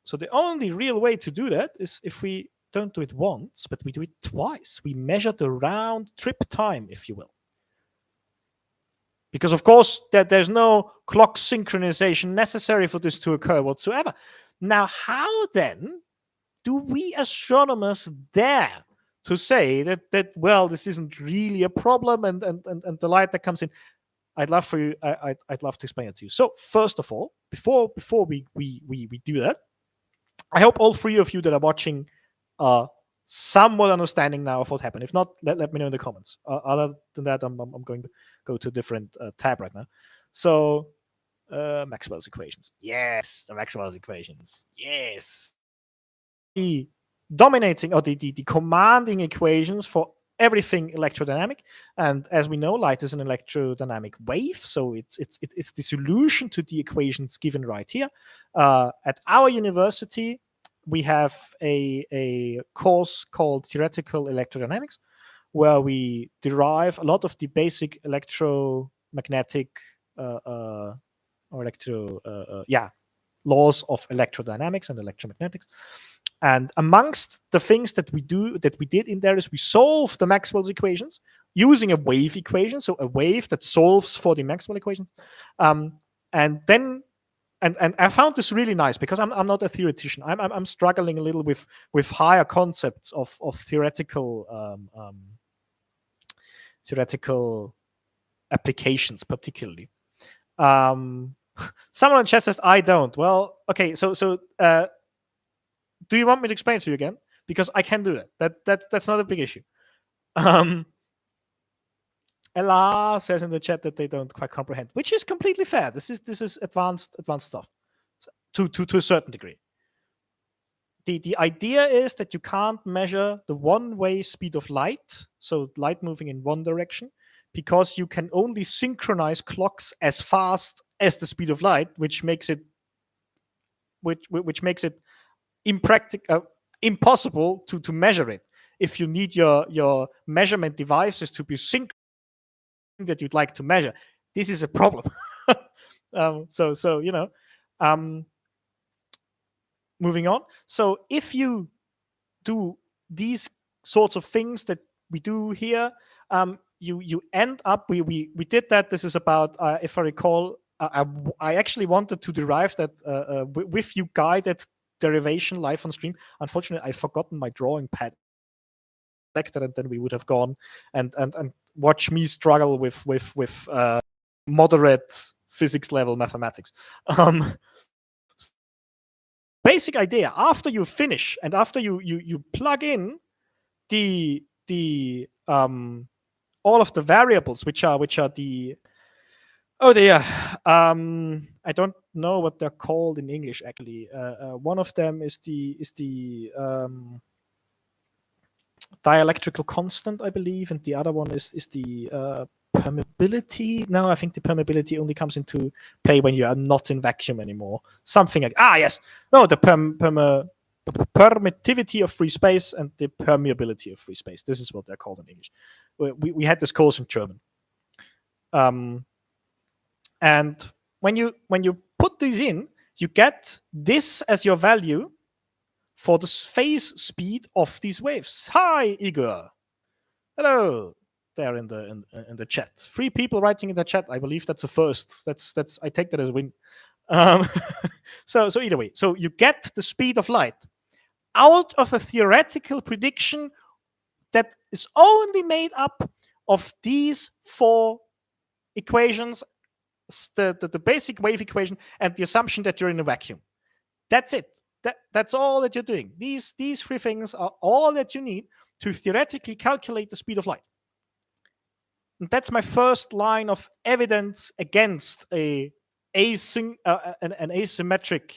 So the only real way to do that is if we don't do it once, but we do it twice. We measure the round trip time, if you will. Because of course there's no clock synchronization necessary for this to occur whatsoever. Now, how then do we astronomers dare to say that well, this isn't really a problem, and the light that comes in? I'd love to explain it to you. So first of all, before we do that, I hope all three of you that are watching are somewhat understanding now of what happened. If not, let me know in the comments. Other than that, I'm going to go to a different tab right now. So Maxwell's equations. Yes, the Maxwell's equations. Yes. The dominating or the commanding equations for everything electrodynamic, and as we know, light is an electrodynamic wave, so it's the solution to the equations given right here. At our university, we have a course called Theoretical Electrodynamics, where we derive a lot of the basic electromagnetic laws of electrodynamics and electromagnetics. And amongst the things that we did in there is we solved the Maxwell's equations using a wave equation, so a wave that solves for the Maxwell equations. And I found this really nice because I'm not a theoretician. I'm struggling a little with higher concepts of theoretical applications, particularly. Someone in chat says I don't. Well, okay, so do you want me to explain it to you again? Because I can do that. That's not a big issue. Ella says in the chat that they don't quite comprehend, which is completely fair. This is advanced stuff to a certain degree. The idea is that you can't measure the one-way speed of light, so light moving in one direction, because you can only synchronize clocks as fast as the speed of light, which makes it impossible to measure it. If you need your measurement devices to be synchronized that you'd like to measure, this is a problem. Moving on. So if you do these sorts of things that we do here, you end up. We did that. This is about, if I recall, I actually wanted to derive that with you guided derivation live on stream. Unfortunately, I've forgotten my drawing pad, and then we would have gone and watch me struggle with moderate physics level mathematics. Basic idea: after you finish and after you plug in the all of the variables, which are the I don't know what they're called in English actually. One of them is the dielectrical constant, I believe, and the other one is the permeability. No, I think the permeability only comes into play when you are not in vacuum anymore. Something like yes, no, the permittivity of free space and the permeability of free space. This is what they're called in English. We had this course in German. And when you put these in, you get this as your value for the phase speed of these waves. Hi, Igor. Hello. There in the chat. 3 people writing in the chat. I believe that's a first. That's I take that as a win. So either way, so you get the speed of light out of a theoretical prediction that is only made up of these 4 equations, the basic wave equation and the assumption that you're in a vacuum. That's it. That's all that you're doing. These 3 things are all that you need to theoretically calculate the speed of light. And that's my first line of evidence against an asymmetric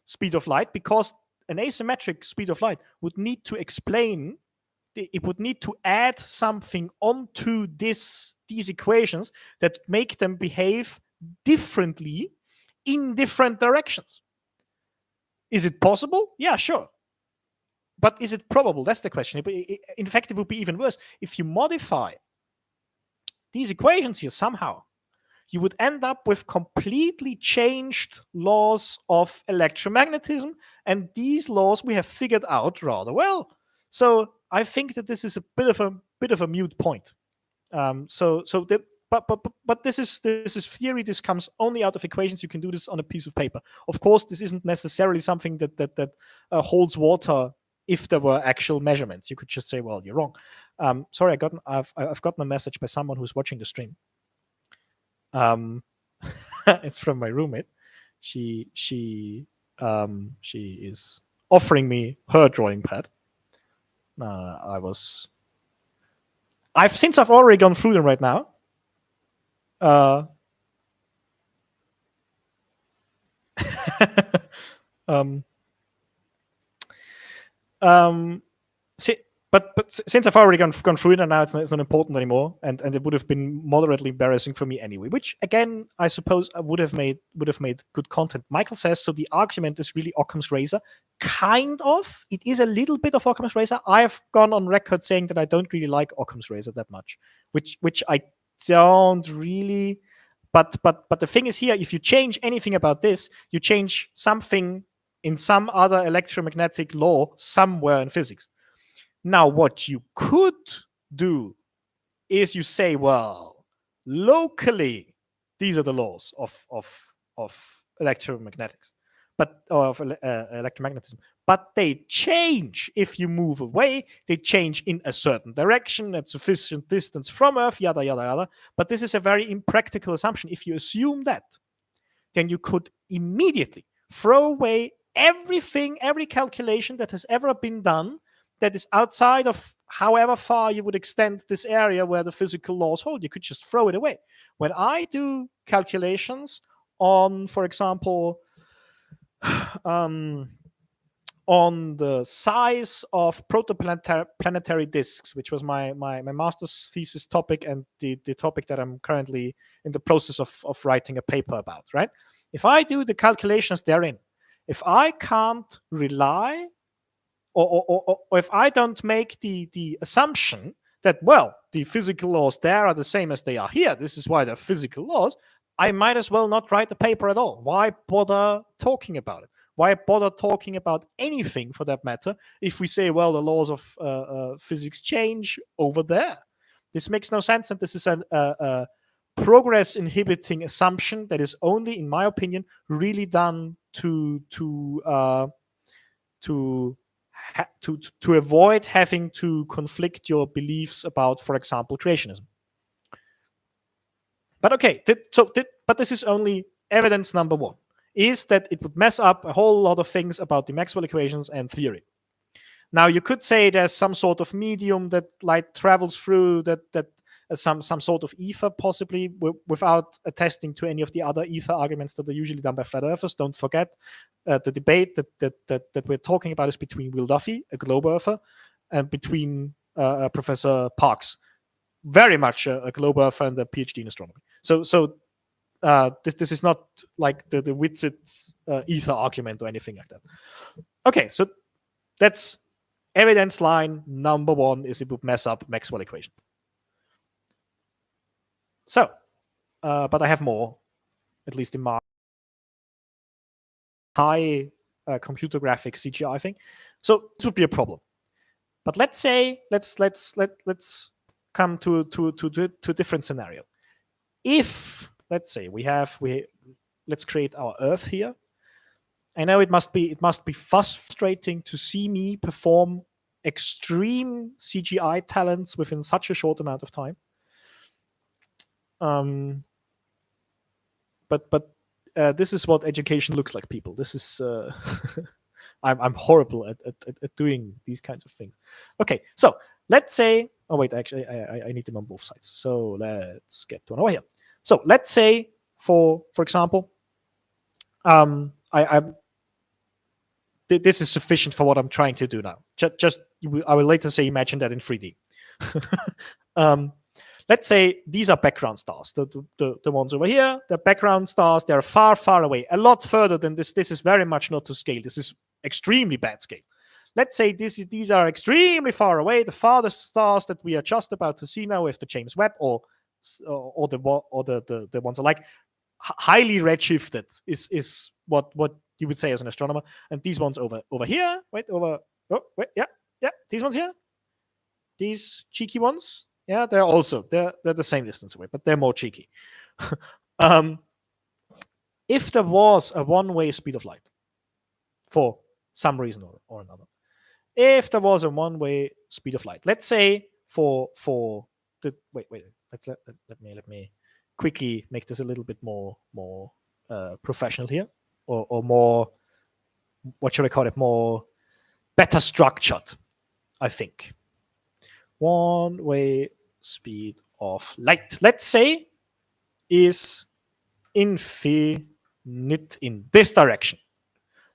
speed of light, because an asymmetric speed of light would need to explain, it would need to add something onto these equations that make them behave differently in different directions. Is it possible? Yeah, sure. But is it probable? That's the question. In fact, it would be even worse if you modify these equations here somehow you would end up with completely changed laws of electromagnetism, and these laws we have figured out rather well. So I think that this is a bit of a mute point. But this is theory. This comes only out of equations. You can do this on a piece of paper. Of course, this isn't necessarily something that holds water. If there were actual measurements, you could just say, "Well, you're wrong." Sorry, I've gotten a message by someone who's watching the stream. It's from my roommate. She is offering me her drawing pad. Since I've already gone through them right now. But since I've already gone through it, and now it's not important anymore, and it would have been moderately embarrassing for me anyway. Which again, I suppose I would have made good content. Michael says so. The argument is really Occam's razor. Kind of, it is a little bit of Occam's razor. I've gone on record saying that I don't really like Occam's razor that much, which I don't really. But the thing is here, if you change anything about this, you change something in some other electromagnetic law somewhere in physics. Now, what you could do is you say, well, locally, these are the laws of electromagnetics, but of electromagnetism. But they change if you move away. They change in a certain direction at sufficient distance from Earth, yada yada yada. But this is a very impractical assumption. If you assume that, then you could immediately throw away everything, every calculation that has ever been done that is outside of however far you would extend this area where the physical laws hold. You could just throw it away. When I do calculations on, for example, on the size of protoplanetary disks, which was my master's thesis topic and the topic that I'm currently in the process of writing a paper about, right? If I do the calculations therein, if I can't rely or if I don't make the assumption that, well, the physical laws there are the same as they are here, this is why they're physical laws, I might as well not write the paper at all. Why bother talking about it? Why bother talking about anything for that matter if we say, well, the laws of physics change over there? This makes no sense, and this is a progress inhibiting assumption that is only, in my opinion, really done to avoid having to conflict your beliefs about, for example, creationism. But okay, but this is only evidence number one, is that it would mess up a whole lot of things about the Maxwell equations and theory. Now, you could say there's some sort of medium that light travels through, that some sort of ether, possibly, without attesting to any of the other ether arguments that are usually done by flat earthers. Don't forget, the debate that we're talking about is between Will Duffy, a globe earther, and between Professor Parks, very much a globe earther and a PhD in astronomy. So this is not like the Witzit ether argument or anything like that. Okay, so that's evidence line number one, is it would mess up Maxwell equations. So, but I have more, at least in my high computer graphics CGI thing. So this would be a problem. But let's say let's come to a different scenario. If, let's say, let's create our Earth here. I know it must be frustrating to see me perform extreme CGI talents within such a short amount of time. But this is what education looks like, people. This is I'm horrible at doing these kinds of things. Okay, so let's say, oh wait, actually I need them on both sides. So let's get to one over here. So let's say, for example, this is sufficient for what I'm trying to do now. Just I will later say imagine that in 3D. Let's say these are background stars. The ones over here, the background stars, they're far, far away, a lot further than this. This is very much not to scale. This is extremely bad scale. Let's say these are extremely far away, the farthest stars that we are just about to see now with the James Webb, or or the ones are like highly redshifted is what you would say as an astronomer. And these ones over here, these ones here, these cheeky ones, yeah, they're the same distance away, but they're more cheeky. If there was a one-way speed of light for some reason or another, if there was a one-way speed of light, let's say for the let me quickly make this a little bit more professional here, or more, what should I call it, more better structured, I think. One-way speed of light, let's say, is infinite in this direction.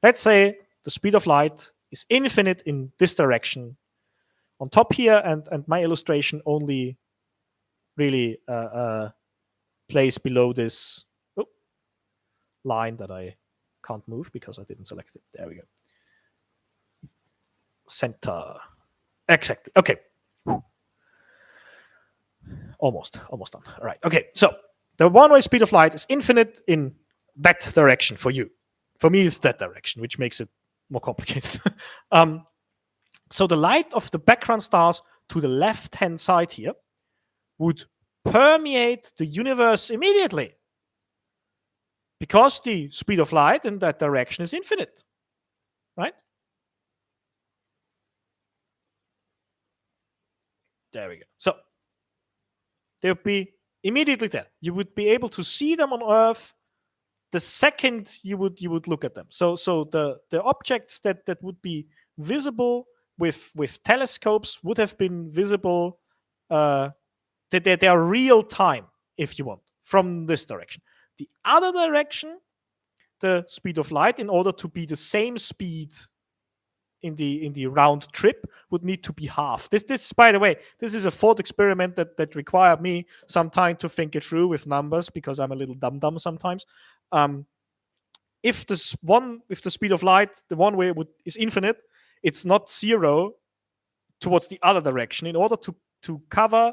Let's say the speed of light is infinite in this direction. On top here, and my illustration only really plays below this line that I can't move because I didn't select it. There we go. Center. Exactly. Okay. Almost done. All right. Okay. So the one-way speed of light is infinite in that direction for you. For me, it's that direction, which makes it more complicated. So the light of the background stars to the left-hand side here would permeate the universe immediately, because the speed of light in that direction is infinite, right? There we go. So they would be immediately there. You would be able to see them on Earth the second you would look at them. So the objects that would be visible with telescopes would have been visible. They are real time, if you want, from this direction. The other direction, the speed of light, in order to be the same speed in the round trip, would need to be half. This, by the way, this is a thought experiment that required me some time to think it through with numbers, because I'm a little dumb sometimes. If the speed of light, the one way is infinite, it's not zero towards the other direction. In order to cover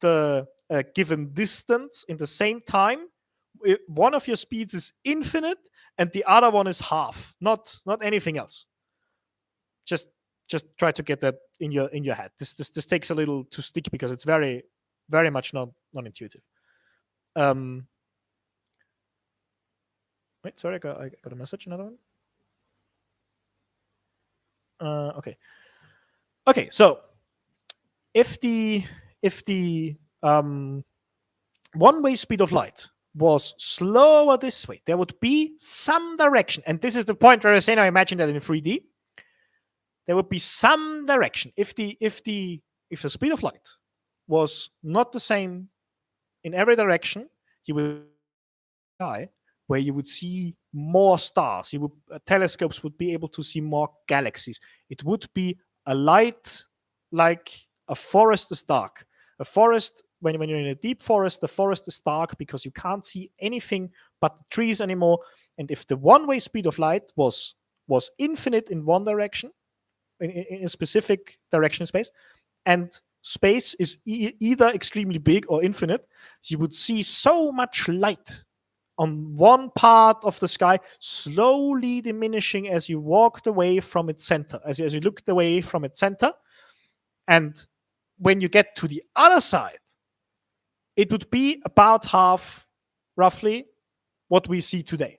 the given distance in the same time, one of your speeds is infinite and the other one is half, not anything else. Just try to get that in your head. This takes a little to stick, because it's very, very much non-intuitive. Wait, sorry, I got a message. Another one. Okay. So if the one-way speed of light was slower this way, there would be some direction, and this is the point where I say now imagine that in 3D. There would be some direction. If the speed of light was not the same in every direction, you would die where you would see more stars. Telescopes would be able to see more galaxies. It would be a light like a forest is dark. A forest, when you're in a deep forest, the forest is dark because you can't see anything but the trees anymore. And if the one-way speed of light was infinite in one direction, in a specific direction in space, and space is either extremely big or infinite, you would see so much light on one part of the sky slowly diminishing as you walked away from its center, as you looked away from its center. And when you get to the other side, it would be about half, roughly, what we see today.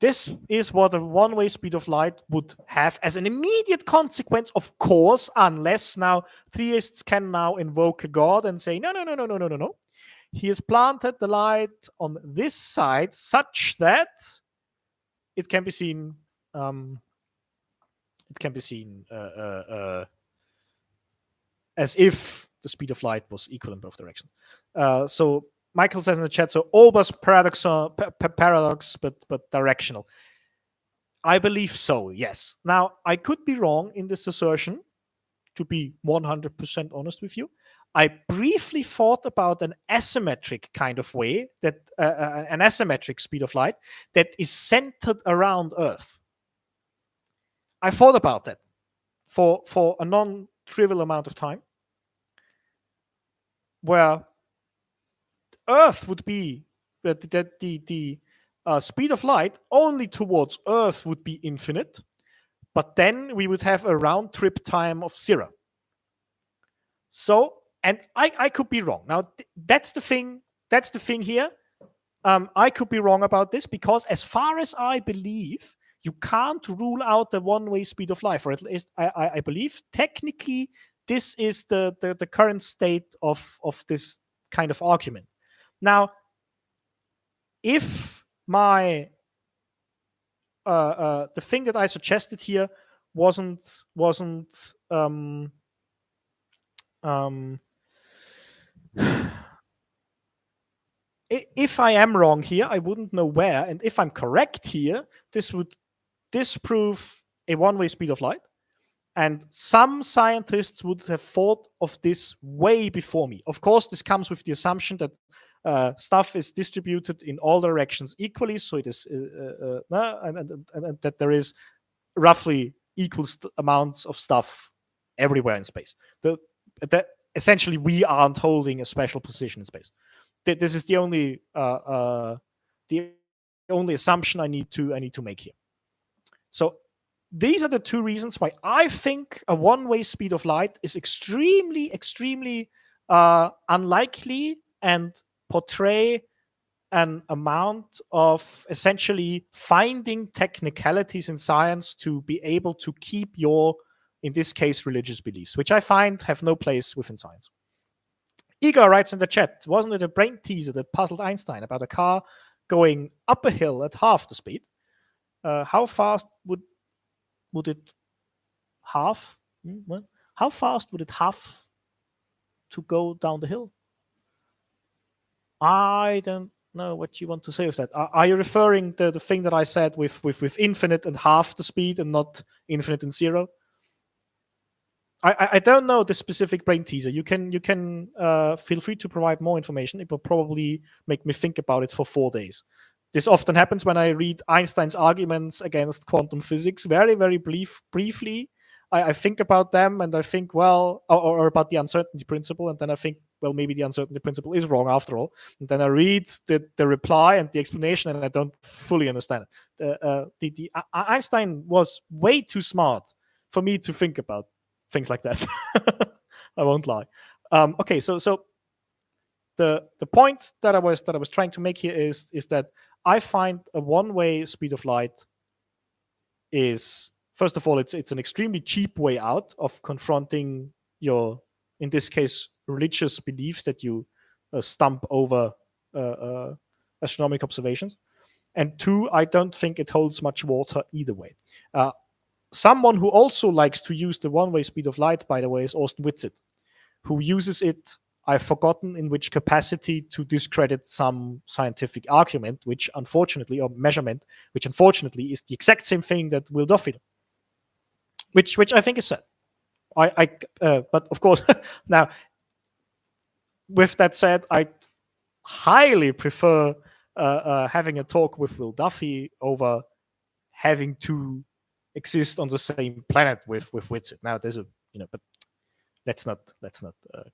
This is what a one-way speed of light would have as an immediate consequence, of course, unless now theists can now invoke a god and say, no. He has planted the light on this side such that it can be seen. As if the speed of light was equal in both directions. So Michael says in the chat, so Olber's paradox, but directional. I believe so, yes. Now, I could be wrong in this assertion, to be 100% honest with you. I briefly thought about an asymmetric kind of way, that an asymmetric speed of light that is centered around Earth. I thought about that for a non-trivial amount of time. where Earth would be that the speed of light only towards Earth would be infinite, but then we would have a round trip time of 0. So, and I could be wrong. Now, that's the thing. That's the thing here. I could be wrong about this because, as far as I believe, you can't rule out the one-way speed of light, or at least I believe technically this is the current state of this kind of argument. Now, if my the thing that I suggested here wasn't if I am wrong here, I wouldn't know where, and if I'm correct here, this would disprove a one-way speed of light. And some scientists would have thought of this way before me. Of course, this comes with the assumption that stuff is distributed in all directions equally, so it is, and that there is roughly equal amounts of stuff everywhere in space. Essentially, we aren't holding a special position in space. This is the only assumption I need to make here. So these are the two reasons why I think a one-way speed of light is extremely, extremely unlikely and portray an amount of essentially finding technicalities in science to be able to keep your, in this case, religious beliefs, which I find have no place within science. Igor writes in the chat, wasn't it a brain teaser that puzzled Einstein about a car going up a hill at half the speed? How fast would it half? How fast would it have to go down the hill? I don't know what you want to say with that. Are you referring to the thing that I said with infinite and half the speed and not infinite and 0? I don't know the specific brain teaser. You can feel free to provide more information. It will probably make me think about it for 4 days. This often happens when I read Einstein's arguments against quantum physics very, very briefly. I think about them and I think, well, or about the uncertainty principle, and then I think, well, maybe the uncertainty principle is wrong after all. And then I read the reply and the explanation, and I don't fully understand it. Einstein was way too smart for me to think about things like that. I won't lie. Okay, so the point that I was trying to make here is that I find a one-way speed of light is, first of all, it's an extremely cheap way out of confronting your, in this case, religious beliefs that you stump over astronomical observations. And 2, I don't think it holds much water either way. Someone who also likes to use the one-way speed of light, by the way, is Austin Whitsitt, who uses it, I've forgotten in which capacity, to discredit some scientific argument, which unfortunately, or measurement, which unfortunately is the exact same thing that Will Duffy did, which I think is sad. But of course, now, with that said, I highly prefer having a talk with Will Duffy over having to exist on the same planet with Whitsitt. Now, there's a, but let's not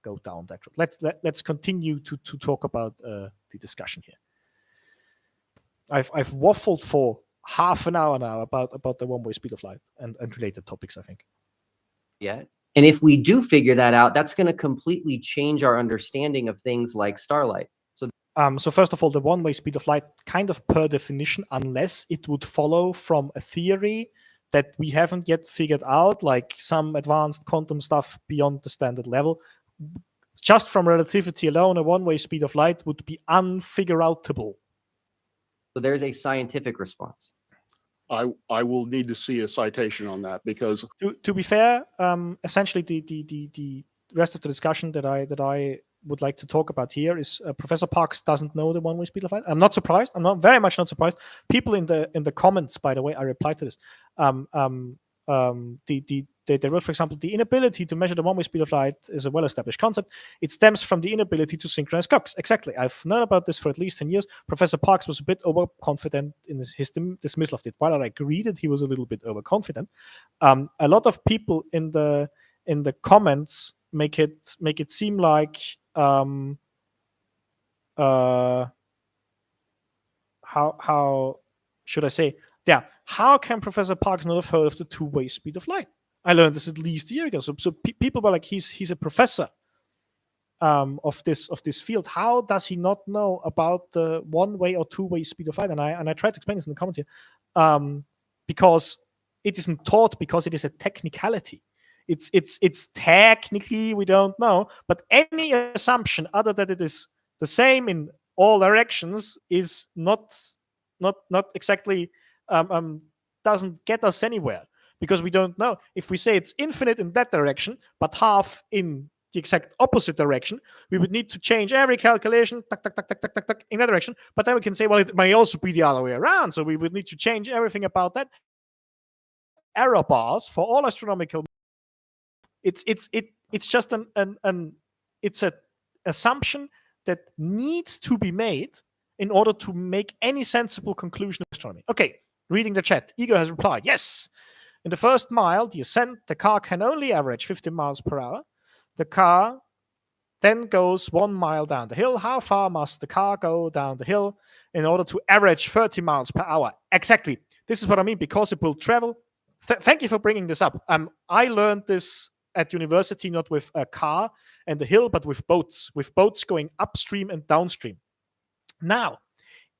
go down that road. Let's continue to talk about the discussion here. I've waffled for half an hour now about the one-way speed of light and related topics, I think. Yeah. And if we do figure that out, that's going to completely change our understanding of things like starlight. So first of all, the one-way speed of light, kind of per definition, unless it would follow from a theory that we haven't yet figured out, like some advanced quantum stuff beyond the standard level, just from relativity alone, a one-way speed of light would be unfigureoutable. So there's a scientific response. I will need to see a citation on that, because to be fair, essentially the rest of the discussion that I would like to talk about here is Professor Parks doesn't know the one-way speed of light. I'm not surprised. I'm not very much not surprised. People in the comments, by the way, I replied to this. They wrote, for example, the inability to measure the one-way speed of light is a well-established concept. It stems from the inability to synchronize clocks. Exactly. I've known about this for at least 10 years. Professor Parks was a bit overconfident in his dismissal of it. While I agree that he was a little bit overconfident, a lot of people in the comments make it seem like how should I say? Yeah, how can Professor Parkes not have heard of the two-way speed of light? I learned this at least a year ago. So people were like, he's a professor of this field. How does he not know about the one-way or two-way speed of light? And I tried to explain this in the comments here, because it isn't taught, because it is a technicality. It's technically we don't know, but any assumption other than it is the same in all directions is not exactly doesn't get us anywhere, because we don't know. If we say it's infinite in that direction but half in the exact opposite direction, we would need to change every calculation in that direction. But then we can say, well, it may also be the other way around, so we would need to change everything about that. Error bars for all astronomical. It's just it's an assumption that needs to be made in order to make any sensible conclusion of astronomy. Okay, reading the chat, Igor has replied, yes. In the first mile, the ascent, the car can only average 50 miles per hour. The car then goes 1 mile down the hill. How far must the car go down the hill in order to average 30 miles per hour? Exactly. This is what I mean, because it will travel. Thank you for bringing this up. I learned this at university, not with a car and the hill, but with boats going upstream and downstream. Now,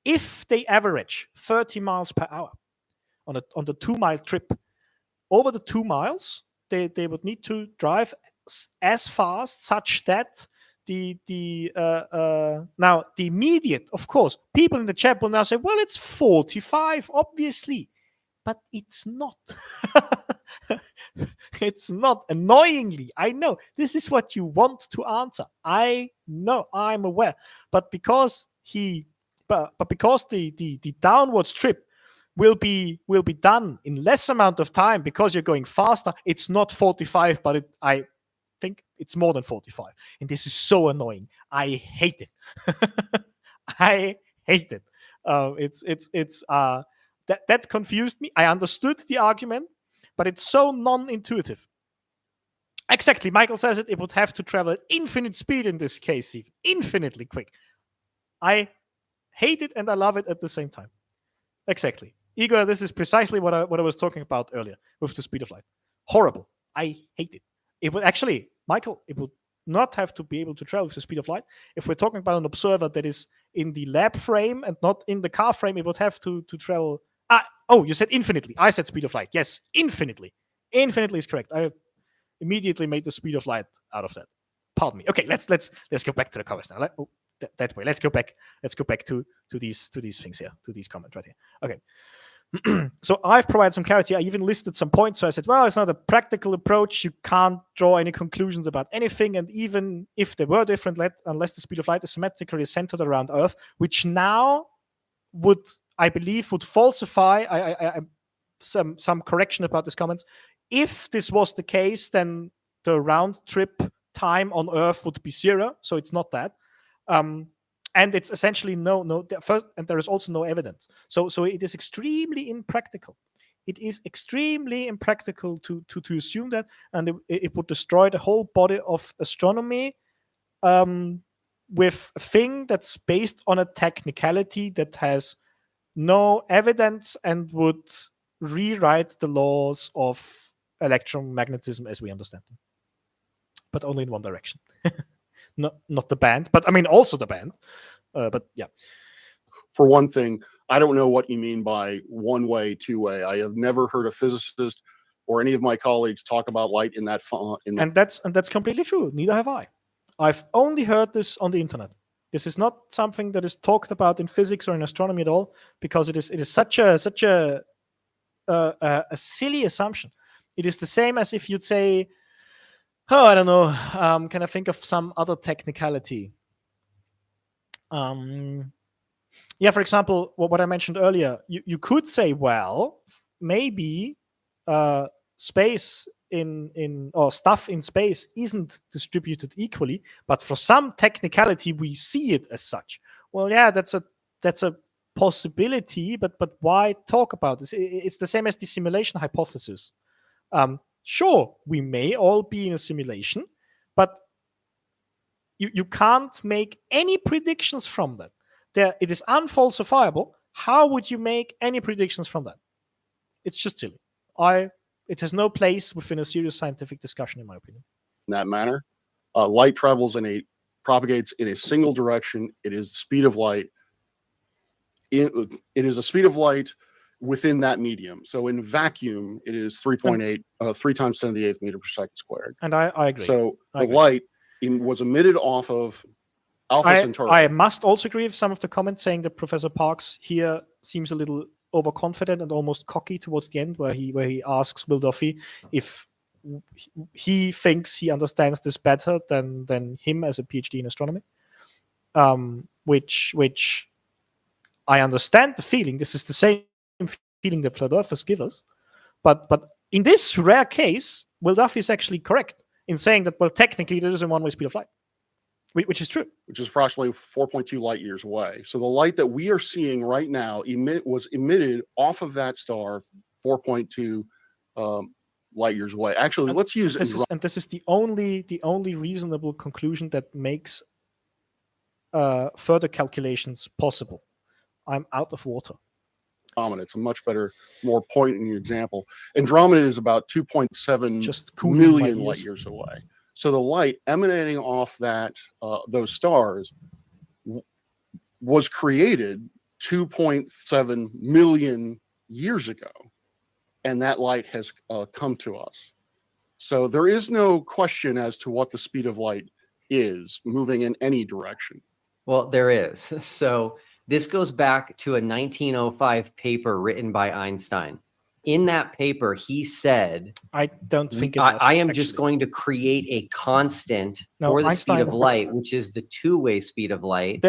if they average 30 miles per hour on the 2 mile trip, over the 2 miles, they would need to drive as fast, such that now the immediate, of course, people in the chat will now say, well, it's 45, obviously, but it's not. It's not. Annoyingly, I know this is what you want to answer. I know, I'm aware, but because because the downwards trip will be done in less amount of time because you're going faster, it's not 45, but I think it's more than 45, and this is so annoying. I hate it. I hate it. That confused me. I understood the argument, but it's so non-intuitive. Exactly, Michael says it would have to travel at infinite speed in this case, even infinitely quick. I hate it and I love it at the same time. Exactly. Igor, this is precisely what I was talking about earlier with the speed of light. Horrible. I hate it. It would actually, Michael, it would not have to be able to travel with the speed of light. If we're talking about an observer that is in the lab frame and not in the car frame, it would have to travel. Oh, you said infinitely. I said speed of light. Yes, infinitely. Infinitely is correct. I immediately made the speed of light out of that. Pardon me. Okay, let's go back to the comments now. That way. Let's go back to these things here, to these comments right here. Okay. So I've provided some clarity. I even listed some points. So I said, well, it's not a practical approach. You can't draw any conclusions about anything. And even if they were different, unless the speed of light is symmetrically centered around Earth, which now would, I believe, would falsify. I some correction about these comments. If this was the case, then the round trip time on Earth would be 0. So it's not that. And it's essentially first, and there is also no evidence. So it is extremely impractical. It is extremely impractical to assume that, and it would destroy the whole body of astronomy with a thing that's based on a technicality that has no evidence and would rewrite the laws of electromagnetism as we understand them, but only in one direction. Not the band, but I mean also the band. But yeah. For one thing, I don't know what you mean by one way, two way. I have never heard a physicist or any of my colleagues talk about light in that font. And that's completely true. Neither have I. I've only heard this on the internet. This is not something that is talked about in physics or in astronomy at all, because it is such a silly assumption. It is the same as if you'd say, oh, I don't know. Can I think of some other technicality? Yeah, for example, what I mentioned earlier, you could say, well, maybe space or stuff in space isn't distributed equally, but for some technicality we see it as such. Well, yeah, that's a possibility, but why talk about this? It's the same as the simulation hypothesis. Sure, we may all be in a simulation, but you can't make any predictions from that. It is unfalsifiable. How would you make any predictions from that? It's just silly. It has no place within a serious scientific discussion, in my opinion. In that manner, light propagates in a single direction. It is the speed of light. It is a speed of light within that medium. So in vacuum, it is 3.8, 3 times 10 to the 8th meter per second squared. And I agree. So the light was emitted off of Alpha Centauri. I must also agree with some of the comments saying that Professor Parks here seems a little overconfident and almost cocky towards the end, where he asks Will Duffy if he thinks he understands this better than him as a PhD in astronomy. Which I understand the feeling. This is the same feeling that flat earthers give us. But in this rare case, Will Duffy is actually correct in saying that, well, technically there is a one-way speed of light, which is true. Which is approximately 4.2 light years away. So the light that we are seeing right now was emitted off of that star 4.2 light years away. Actually, let's use this is the only reasonable conclusion that makes further calculations possible. I'm out of water. Andromeda. It's a much better, more poignant example. Andromeda is about 2.7 million light years away. So the light emanating off those stars was created 2.7 million years ago, and that light has come to us. So there is no question as to what the speed of light is moving in any direction. Well, there is. So this goes back to a 1905 paper written by Einstein. In that paper, he said, I don't think I am just going to create a constant for the speed of light, which is the two-way speed of light.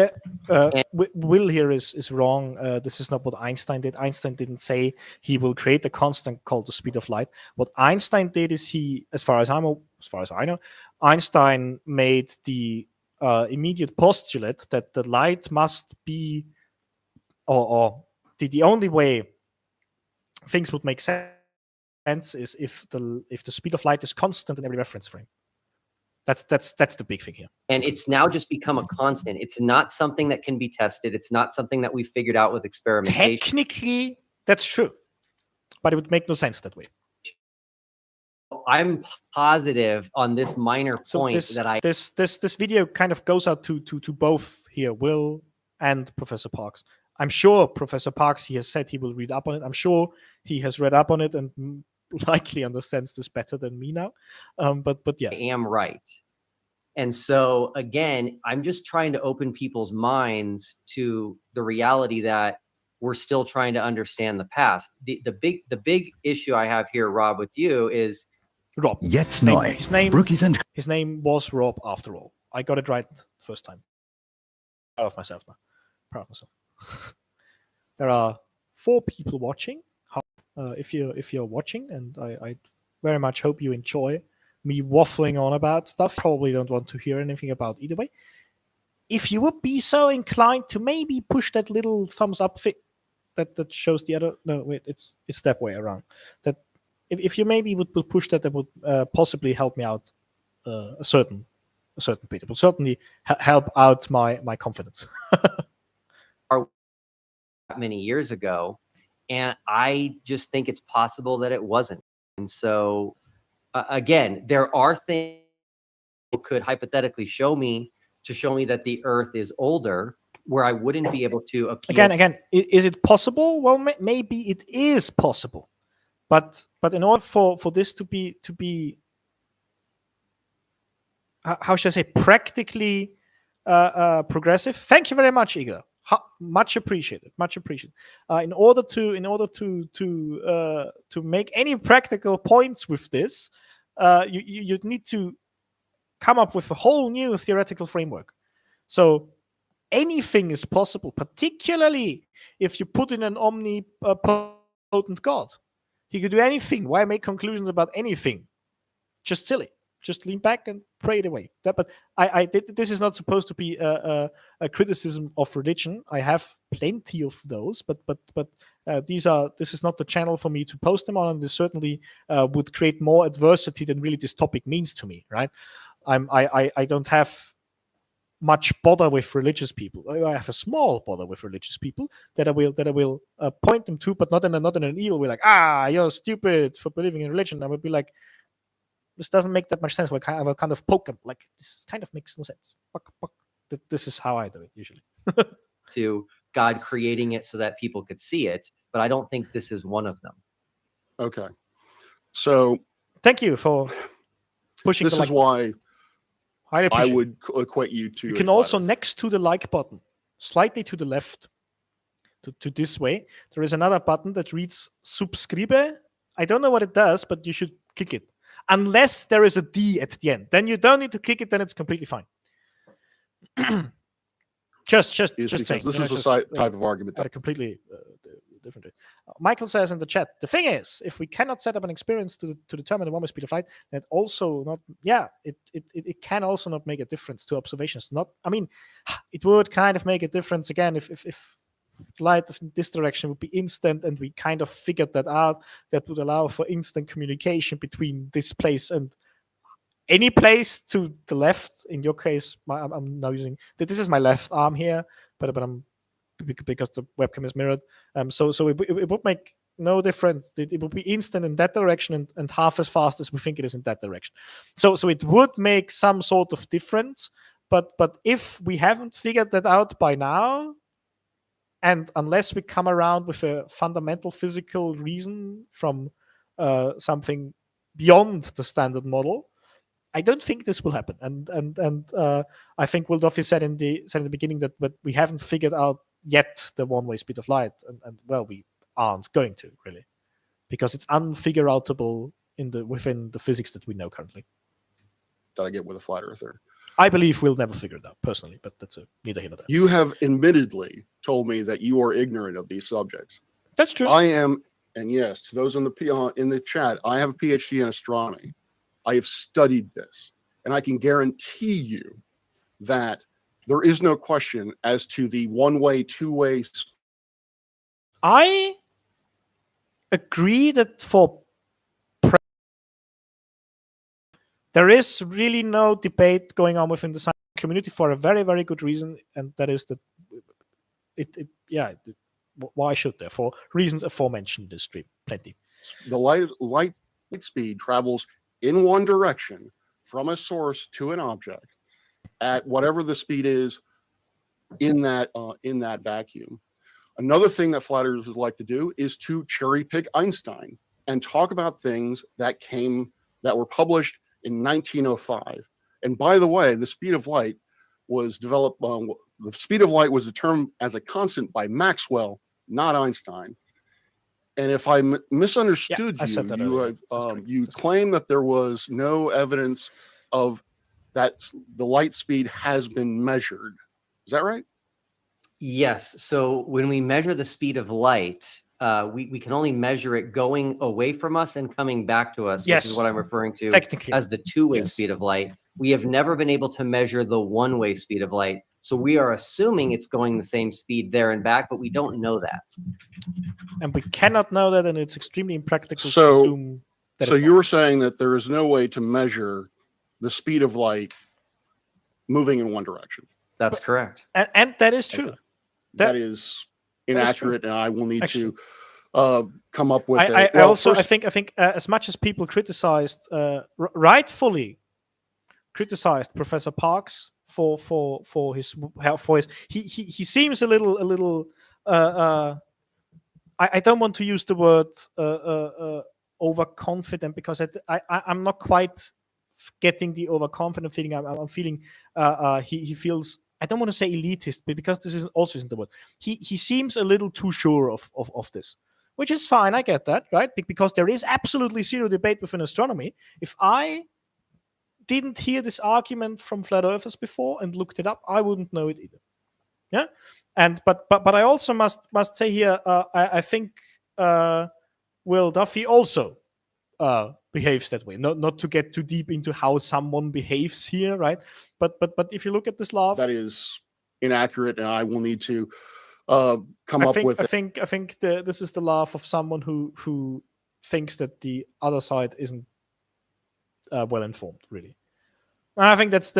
Will here is wrong. This is not what Einstein did. Einstein didn't say he will create a constant called the speed of light. What Einstein did is as far as I know, Einstein made the immediate postulate that the light must be, or the only way things would make sense is if the speed of light is constant in every reference frame. That's the big thing here. And it's now just become a constant. It's not something that can be tested. It's not something that we figured out with experimentation. Technically, that's true, but it would make no sense that way. I'm positive on this minor point this video kind of goes out to both here, Will and Professor Parks. I'm sure Professor Parks, he has said he will read up on it. I'm sure he has read up on it and likely understands this better than me now. But yeah. I am right. And so again, I'm just trying to open people's minds to the reality that we're still trying to understand the past. The big issue I have here, Rob, with you is Rob. His name was Rob after all. I got it right the first time. Proud of myself now. Proud of myself. There are 4 people watching. If you're watching, and I very much hope you enjoy me waffling on about stuff. Probably don't want to hear anything about either way. If you would be so inclined to maybe push that little thumbs up that shows the other. No, wait, it's that way around. That if you maybe would push that would possibly help me out a certain bit. It will certainly help out my confidence. Many years ago, and I just think it's possible that it wasn't. And so again, there are things that could hypothetically show me that the Earth is older, where I wouldn't be able to again is it possible? Well, maybe it is possible, but in order for this to be how should I say, practically progressive. Thank you very much, Igor. Much appreciated. In order to make any practical points with this, you'd need to come up with a whole new theoretical framework. So anything is possible, particularly if you put in an omnipotent God. He could do anything. Why make conclusions about anything? Just silly. Just lean back and pray it away. But this is not supposed to be a criticism of religion. I have plenty of those, but this is not the channel for me to post them on, and this certainly would create more adversity than really this topic means to me. Right? I don't have much bother with religious people. I have a small bother with religious people that I will point them to, but not in an evil way. Like, you're stupid for believing in religion. I would be like, this doesn't make that much sense. I will kind of poke them. Like, this kind of makes no sense. This is how I do it usually. To God creating it so that people could see it, but I don't think this is one of them. Okay. So thank you for pushing. This is why I would equate you to. You can also, next to the like button, slightly to the left, to this way, there is another button that reads subscribe. I don't know what it does, but you should click it. Unless there is a D at the end. Then you don't need to click it, then it's completely fine. just saying. This is a type of argument that completely different. Michael says in the chat, the thing is, if we cannot set up an experience to determine the one-way speed of light, that also not, it can also not make a difference to observations. Not, I mean, it would kind of make a difference again if light in this direction would be instant, and we kind of figured that out. That would allow for instant communication between this place and any place to the left. In your case, I'm now using this is my left arm here, but I'm because the webcam is mirrored. So it would make no difference. It would be instant in that direction and half as fast as we think it is in that direction. So it would make some sort of difference. But if we haven't figured that out by now, and unless we come around with a fundamental physical reason from something beyond the standard model, I don't think this will happen. And I think Will Duffy said in the beginning that but we haven't figured out yet the one-way speed of light, and well, we aren't going to really, because it's unfigure-outable within the physics that we know currently. That I get with a flat earther. I believe we'll never figure it out personally, but that's neither here nor there. You have admittedly told me that you are ignorant of these subjects. That's true. I am, and yes, to those in the chat, I have a PhD in astronomy. I have studied this, and I can guarantee you that there is no question as to the one-way, two-way. I agree that there is really no debate going on within the science community for a very, very good reason, and that is that why should there? For reasons aforementioned in this stream, plenty. The light speed travels in one direction from a source to an object at whatever the speed is in that vacuum. Another thing that flat earthers would like to do is to cherry pick Einstein and talk about things that were published in 1905. And by the way, the speed of light was developed. The speed of light was determined as a constant by Maxwell, not Einstein. And if I misunderstood you claim that there was no evidence of that the light speed has been measured. Is that right? Yes. So when we measure the speed of light, we can only measure it going away from us and coming back to us, which is what I'm referring to as the two-way speed of light. We have never been able to measure the one-way speed of light. So we are assuming it's going the same speed there and back, but we don't know that. And we cannot know that, and it's extremely impractical to assume that. So you were saying that there is no way to measure the speed of light moving in one direction. That's correct. And that is true. Okay. That is inaccurate, and I will need to come up with I think as much as people criticized, rightfully criticized Professor Parks for his he seems a little I don't want to use the word overconfident, because I'm not quite getting the overconfident feeling. I'm feeling he feels, I don't want to say elitist, but because this isn't the word. He seems a little too sure of this, which is fine. I get that, right? Because there is absolutely zero debate within astronomy. If I didn't hear this argument from flat earthers before and looked it up, I wouldn't know it either. Yeah, and but I also must say here, I think Will Duffy also behaves that way. Not to get too deep into how someone behaves here, right? But if you look at this law, that is inaccurate, and I will need to come up with. I think this is the laugh of someone who thinks that the other side isn't well informed, really. I think that's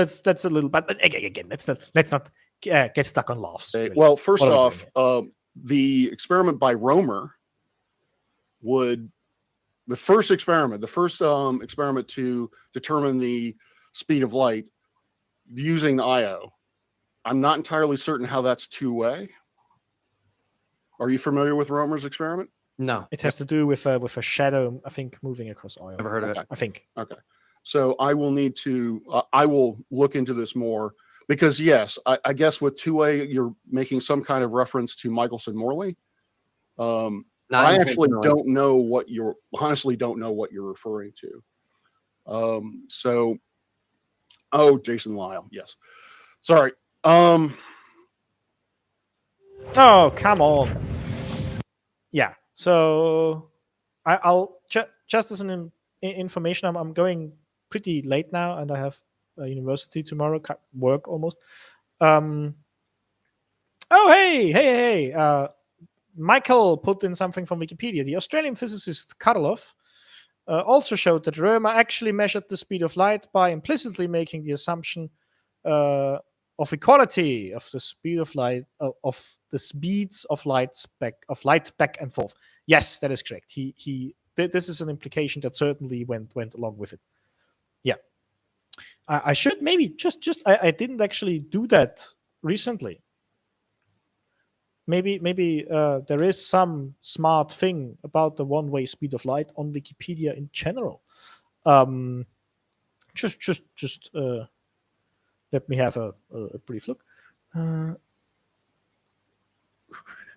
a little, but again, let's not get stuck on laughs. Okay, really. well, first What are we off, doing the experiment by Romer the first experiment to determine the speed of light using the IO. I'm not entirely certain how that's two-way. Are you familiar with Romer's experiment? No, It has to do with a shadow, I think, moving across oil. never heard of it. Okay. I think. Okay. So I will need to, I will look into this more because yes, I guess with two-way, you're making some kind of reference to Michelson-Morley. Not I actually intentionally. honestly don't know what you're referring to. Jason Lyle. Yes. Sorry. Oh, come on. Yeah. So I'll just as an information, I'm going pretty late now, and I have a university tomorrow. Work almost. Oh, hey. Michael put in something from Wikipedia. The Australian physicist Karloff also showed that Römer actually measured the speed of light by implicitly making the assumption of equality of the speed of light of the speeds of light back and forth. Yes, that is correct. This is an implication that certainly went along with it. Yeah, I should maybe I didn't actually do that recently. Maybe there is some smart thing about the one-way speed of light on Wikipedia in general. Just let me have a brief look.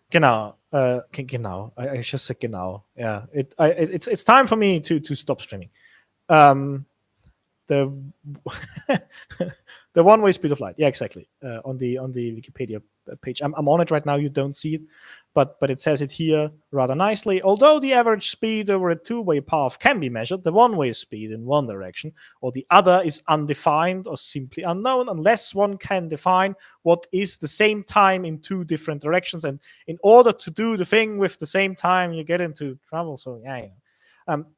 Genau. Genau. I just said genau. Yeah. It's time for me to stop streaming. The the one-way speed of light. Yeah, exactly. On the Wikipedia page. I'm on it right now. You don't see it, but it says it here rather nicely. Although the average speed over a two-way path can be measured, the one-way speed in one direction or the other is undefined or simply unknown unless one can define what is the same time in two different directions. And in order to do the thing with the same time, you get into trouble. So yeah.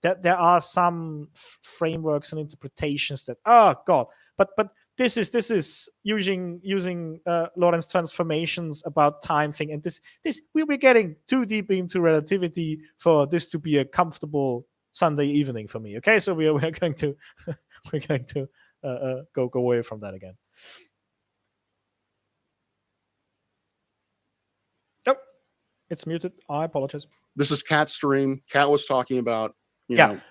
There are some frameworks and interpretations that but this is using Lorentz transformations about time thing, and this we're getting too deep into relativity for this to be a comfortable Sunday evening for me. Okay, so we're going to go away from that again. Oh, it's muted. I apologize. This is Cat's stream. Cat was talking about.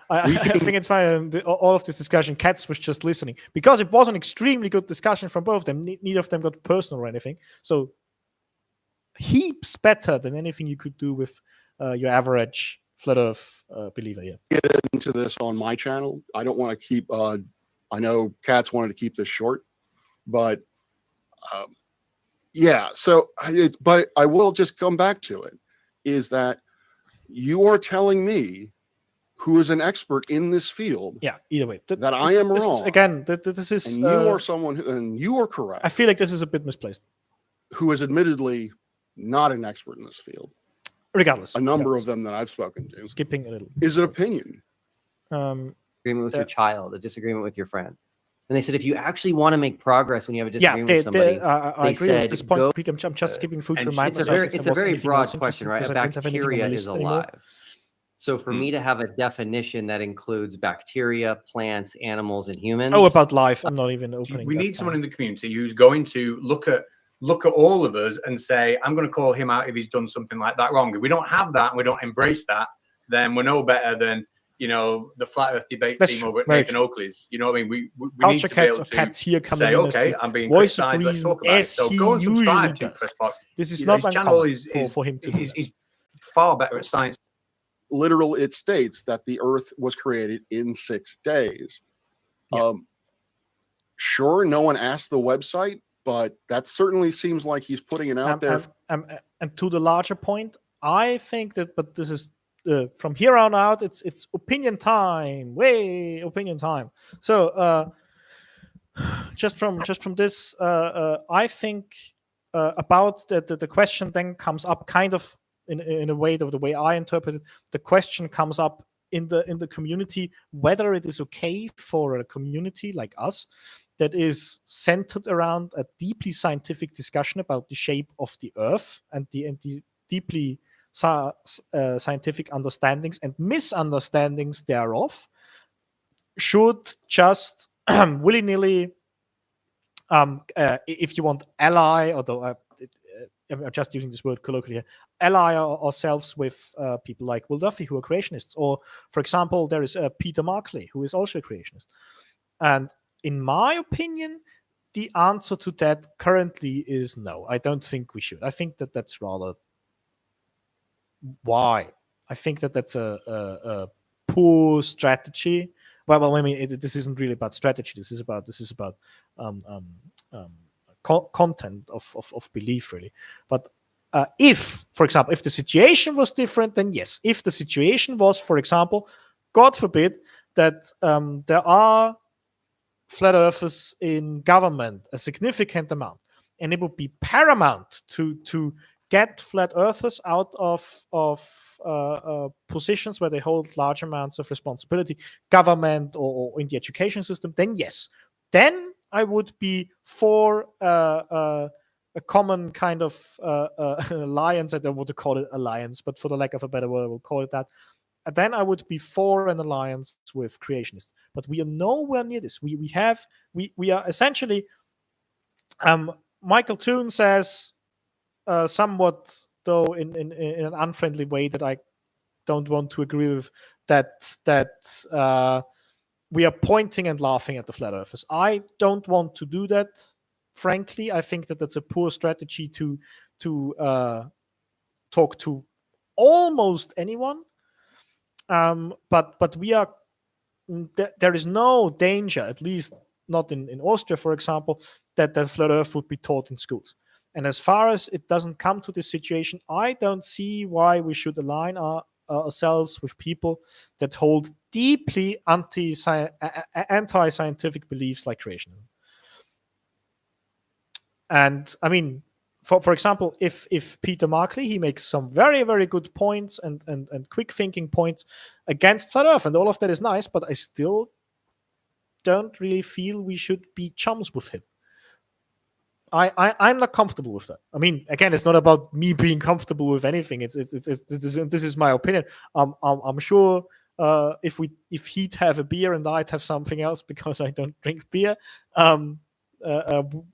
I think it's fine. All of this discussion, Katz was just listening because it was an extremely good discussion from both of them. Neither of them got personal or anything. So heaps better than anything you could do with your average flat earth believer here. Get into this on my channel. I don't want to keep. I know Katz wanted to keep this short, but yeah. So, but I will just come back to it. Is that you are telling me, who is an expert in this field? Yeah, either way. That I am wrong. Again, this is... And you are someone and you are correct. I feel like this is a bit misplaced. Who is admittedly not an expert in this field. Regardless. A number of them that I've spoken to. Skipping a little. Is an opinion. Agreement with your child, a disagreement with your friend. And they said, if you actually want to make progress when you have a disagreement with somebody, I agree with this point, Peter. I'm just skipping food to remind myself. It's a very broad question, right? A bacteria is alive. So for me to have a definition that includes bacteria, plants, animals, and humans. Oh, about life. I'm not even opening. We need someone in the community who's going to look at all of us and say, I'm going to call him out if he's done something like that wrong. If we don't have that and we don't embrace that, then we're no better than, the flat earth debate team over at Nathan Oakley's. You know what I mean? We need to be able to here say, okay, I'm being criticized, let's talk about it. So go and subscribe to Chris Park. This is not uncommon for him to do that. He's far better at science. Literally, it states that the Earth was created in 6 days. Yeah. Sure, no one asked the website, but that certainly seems like he's putting it out there. And to the larger point, I think that, but this is from here on out, it's opinion time. Opinion time. So just from this, I think about the question then comes up kind of in a way, the way I interpret it, the question comes up in the community whether it is okay for a community like us that is centered around a deeply scientific discussion about the shape of the Earth and the deeply scientific understandings and misunderstandings thereof, should just willy-nilly, if you want, ally, although I'm just using this word colloquially here, ally ourselves with people like Will Duffy, who are creationists. Or, for example, there is Peter Markley, who is also a creationist. And in my opinion, the answer to that currently is no. I don't think we should. I think that that's rather why. I think that that's a poor strategy. Well, I mean, this isn't really about strategy. This is about content of belief, really. But if, for example, if the situation was different, then yes. If the situation was, for example, God forbid, that there are flat earthers in government, a significant amount, and it would be paramount to get flat earthers out of positions where they hold large amounts of responsibility, government or in the education system, then yes. Then I would be for a common kind of alliance. I don't want to call it alliance, but for the lack of a better word, I will call it that. And then I would be for an alliance with creationists. But we are nowhere near this. We are essentially, Michael Toon says, somewhat, though in an unfriendly way that I don't want to agree with, that we are pointing and laughing at the flat earthers. I don't want to do that. Frankly, I think that that's a poor strategy to talk to almost anyone. But we are. There is no danger, at least not in Austria, for example, that flat Earth would be taught in schools. And as far as it doesn't come to this situation, I don't see why we should align ourselves with people that hold deeply anti-scientific beliefs like creationism. And I mean, for example, if Peter Markley, he makes some very, very good points and quick thinking points against flat Earth, and all of that is nice, but I still don't really feel we should be chums with him. I'm not comfortable with that. I mean, again, it's not about me being comfortable with anything. This is my opinion. I'm sure if he'd have a beer and I'd have something else because I don't drink beer,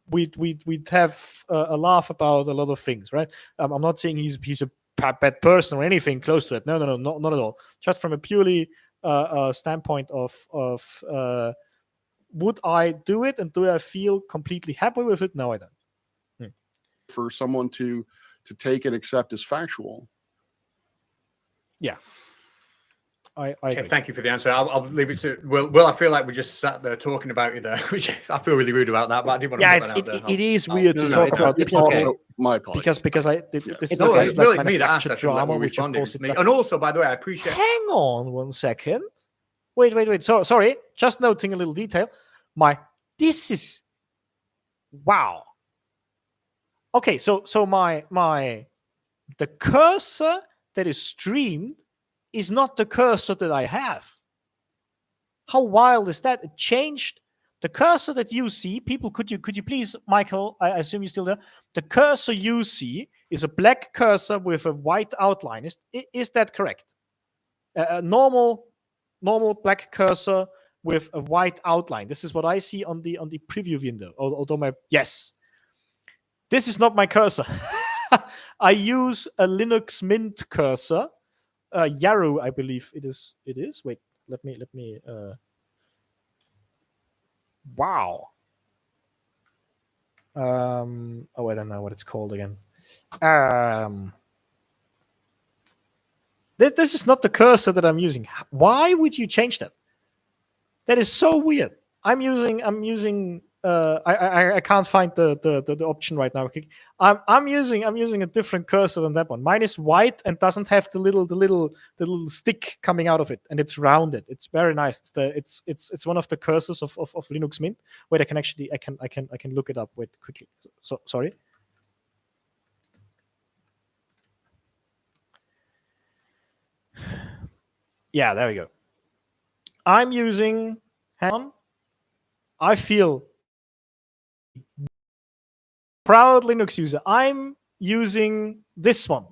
we'd have a laugh about a lot of things, right? I'm not saying he's a bad person or anything close to it. No, not at all. Just from a purely standpoint of would I do it and do I feel completely happy with it? No, I don't. For someone to take and accept as factual. Yeah. I okay, agree. thank you for the answer. I'll leave it to Will. I feel like we just sat there talking about you there, which I feel really rude about that. But I did want to put that out there. It is weird to talk about it's people. Also my apologies. Because this is No, like it's me that asked. manufactured drama, which of course it does. And also, by the way, I appreciate. Hang on 1 second. Wait. Sorry. Just noting a little detail. This is wow. Okay, so the cursor that is streamed is not the cursor that I have. How wild is that? It changed the cursor that you see. People, could you please, Michael? I assume you're still there. The cursor you see is a black cursor with a white outline. Is that correct? A normal black cursor with a white outline. This is what I see on the preview window. Although yes, this is not my cursor. I use a Linux Mint cursor. Yaru, I believe it is. Wait, let me. Wow. I don't know what it's called again. This is not the cursor that I'm using. Why would you change that? That is so weird. I'm using. I can't find the option right now. I'm using a different cursor than that one. Mine is white and doesn't have the little stick coming out of it, and it's rounded. It's very nice. It's one of the cursors of Linux Mint. Wait, I can look it up. Wait, quickly. So sorry. Yeah, there we go. I'm using. Hang on. I feel proud Linux user. I'm using this one.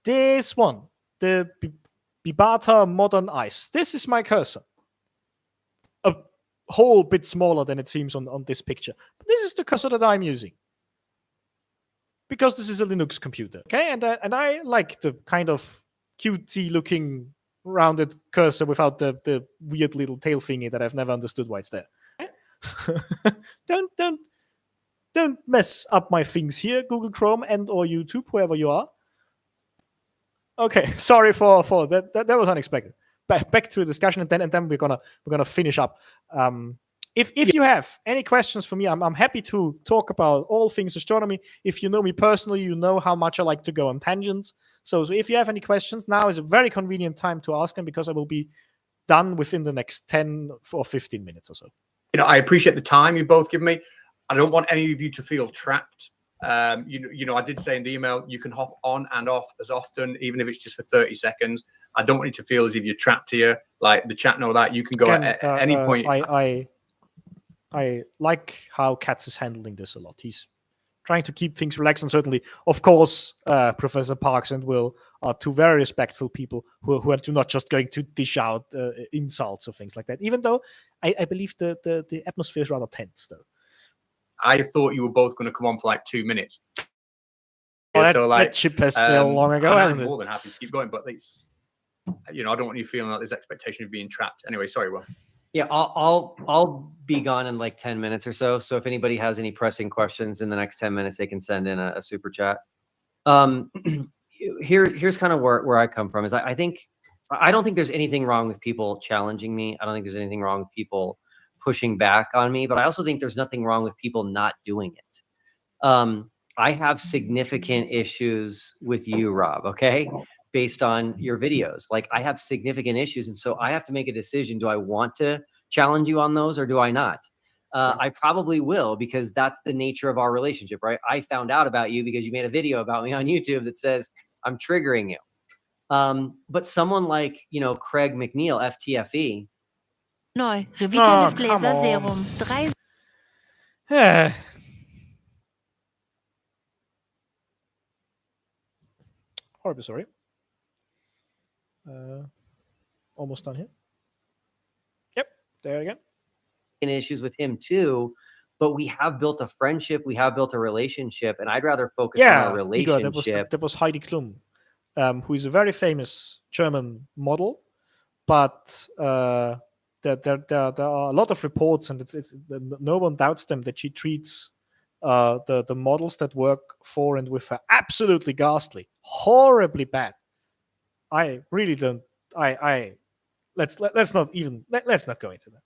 This one, the Bibata Modern Ice. This is my cursor. A whole bit smaller than it seems on this picture. But this is the cursor that I'm using. Because this is a Linux computer. Okay, and I like the kind of cutesy looking rounded cursor without the weird little tail thingy that I've never understood why it's there. Don't mess up my things here, Google Chrome and or YouTube, whoever you are. Okay, sorry for that. That was unexpected. Back to the discussion, and then we're gonna finish up. If you have any questions for me, I'm happy to talk about all things astronomy. If you know me personally, you know how much I like to go on tangents. So if you have any questions, now is a very convenient time to ask them because I will be done within the next 10 or 15 minutes or so. I appreciate the time you both give me. I don't want any of you to feel trapped. I did say in the email, you can hop on and off as often, even if it's just for 30 seconds. I don't want you to feel as if you're trapped here, like the chat and all that. You can go at any point. I like how Katz is handling this a lot. He's trying to keep things relaxed, and certainly, of course, Professor Parks and Will are two very respectful people who are not just going to dish out insults or things like that. Even though I believe the atmosphere is rather tense, though. I thought you were both going to come on for like 2 minutes. That ship has sailed long ago, hasn't it? I'm more than happy to keep going, but it's, I don't want you feeling like there's expectation of being trapped. Anyway, sorry, Will. Yeah, I'll be gone in like 10 minutes or so. So if anybody has any pressing questions in the next 10 minutes, they can send in a super chat. Here's kind of where I come from is I don't think there's anything wrong with people challenging me. I don't think there's anything wrong with people pushing back on me, but I also think there's nothing wrong with people not doing it. I have significant issues with you, Rob, okay? Based on your videos. Like I have significant issues. And so I have to make a decision. Do I want to challenge you on those or do I not? I probably will because that's the nature of our relationship, right? I found out about you because you made a video about me on YouTube that says I'm triggering you. But someone like, Craig McNeil, FTFE. Neu, Revitalift Laser Serum. 3. Horribly sorry. Almost done here. Yep, there again. Issues with him too, but we have built a friendship, we have built a relationship, and I'd rather focus on our relationship. Igor, that was Heidi Klum, who is a very famous German model, but there are a lot of reports, and it's no one doubts them that she treats the models that work for and with her absolutely ghastly, horribly bad. I really don't. Let's not go into that.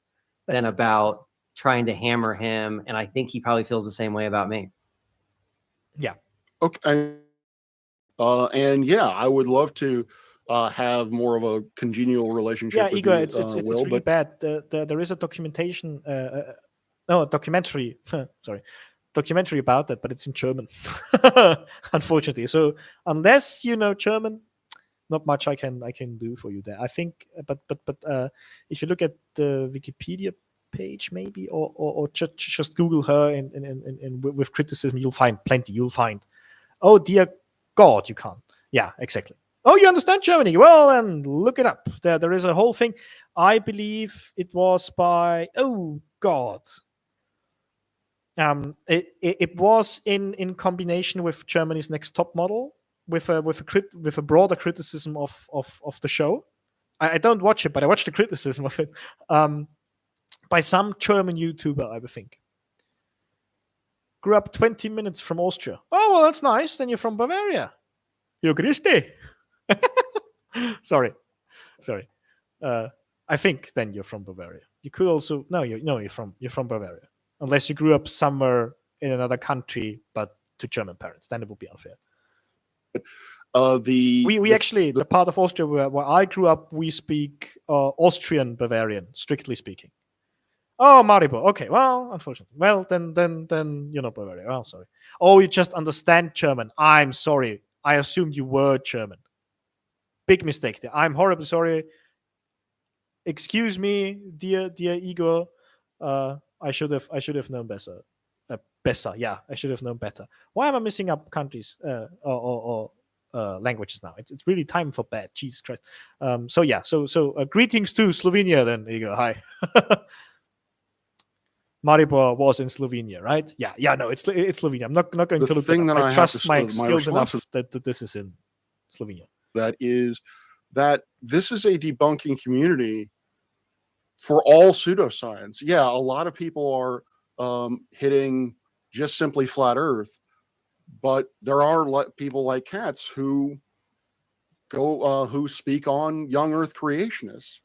Then about trying to hammer him, and I think he probably feels the same way about me. Yeah. Okay. And yeah, I would love to have more of a congenial relationship. Yeah, with Igor, you, it's Will, really bad. There is a documentation, documentary. Sorry, documentary about that, but it's in German, unfortunately. So unless you know German, not much I can do for you there. I think, but if you look at the Wikipedia page, maybe, or just Google her and with criticism, you'll find plenty. You'll find, oh dear God, you can't. Yeah, exactly. Oh, you understand Germany? Well, and look it up. There is a whole thing. I believe it was by, oh God. It was in combination with Germany's Next Top Model, with a broader criticism of the show. I don't watch it, but I watch the criticism of it by some German YouTuber, I would think. Grew up 20 minutes from Austria. Oh, well, that's nice. Then you're from Bavaria. Jo, grüß dich. Sorry. I think then you're from Bavaria. You could also you're from Bavaria, unless you grew up somewhere in another country, but to German parents. Then it would be unfair. The part of Austria where I grew up, we speak Austrian Bavarian, strictly speaking. Oh, Maribor. Okay, well, unfortunately. Well, then you're not Bavaria. Oh, sorry. Oh, you just understand German. I'm sorry. I assumed you were German. Big mistake there. I'm horribly sorry. Excuse me, dear Igor. I should have known better. besser. Yeah, I should have known better. Why am I missing up countries or languages now? It's really time for bed. Jesus Christ. So greetings to Slovenia then. There you go. Hi. Maribor was in Slovenia, right? Yeah. No, it's Slovenia. I'm not going to look thing that up. that I have trust to, my my skills response enough that this is in Slovenia. that is that this is a debunking community for all pseudoscience. Yeah, a lot of people are hitting just simply flat Earth, but there are people like Katz who who speak on young Earth creationists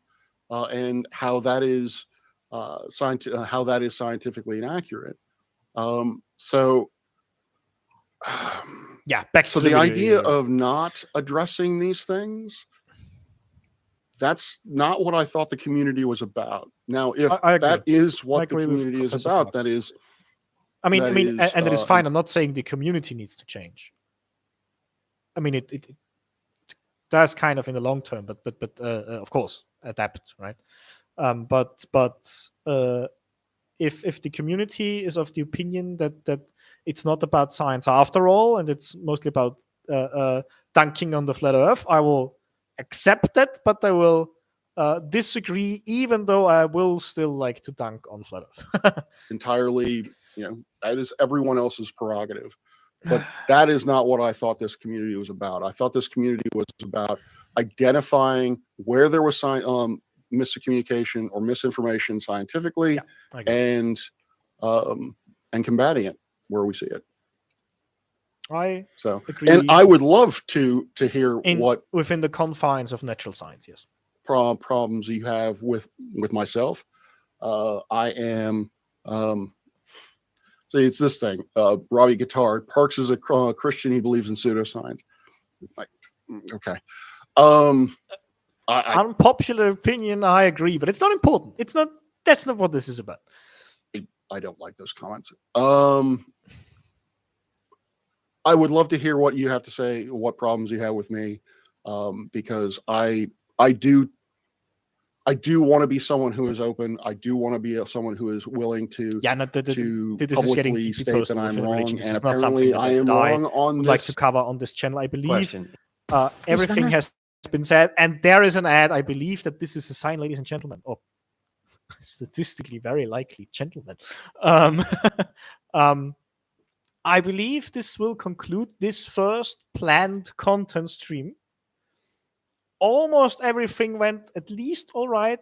and how that is scientifically inaccurate. Yeah, back so to the the video, idea yeah. of not addressing these things, that's not what I thought the community was about. Now, if I agree. that is I what the agree with community is Professor about, Parks. that is, I mean, is, and it is fine. I'm not saying the community needs to change. I mean, it does kind of in the long term, but of course adapt, right? But if the community is of the opinion that it's not about science after all, and it's mostly about dunking on the flat Earth, I will accept that, but I will disagree, even though I will still like to dunk on flat Earth. entirely, that is everyone else's prerogative. But that is not what I thought this community was about. I thought this community was about identifying where there was miscommunication or misinformation scientifically, and combating it where we see it. I agree. And I would love to hear what within the confines of natural science, yes, problems you have with myself. I am. So it's this thing. Robbie Guitar. Parks is a Christian. He believes in pseudoscience. Okay. Unpopular opinion. I agree, but it's not important. It's not. That's not what this is about. I don't like those comments. I would love to hear what you have to say, what problems you have with me, because I do want to be someone who is open. I do want to be someone who is willing to publicly state that I'm wrong, and apparently I am wrong on this. Like to cover on this channel, I believe everything has been said, and there is an ad. I believe that this is a sign, ladies and gentlemen, or statistically very likely gentlemen. I believe this will conclude this first planned content stream. Almost everything went at least all right,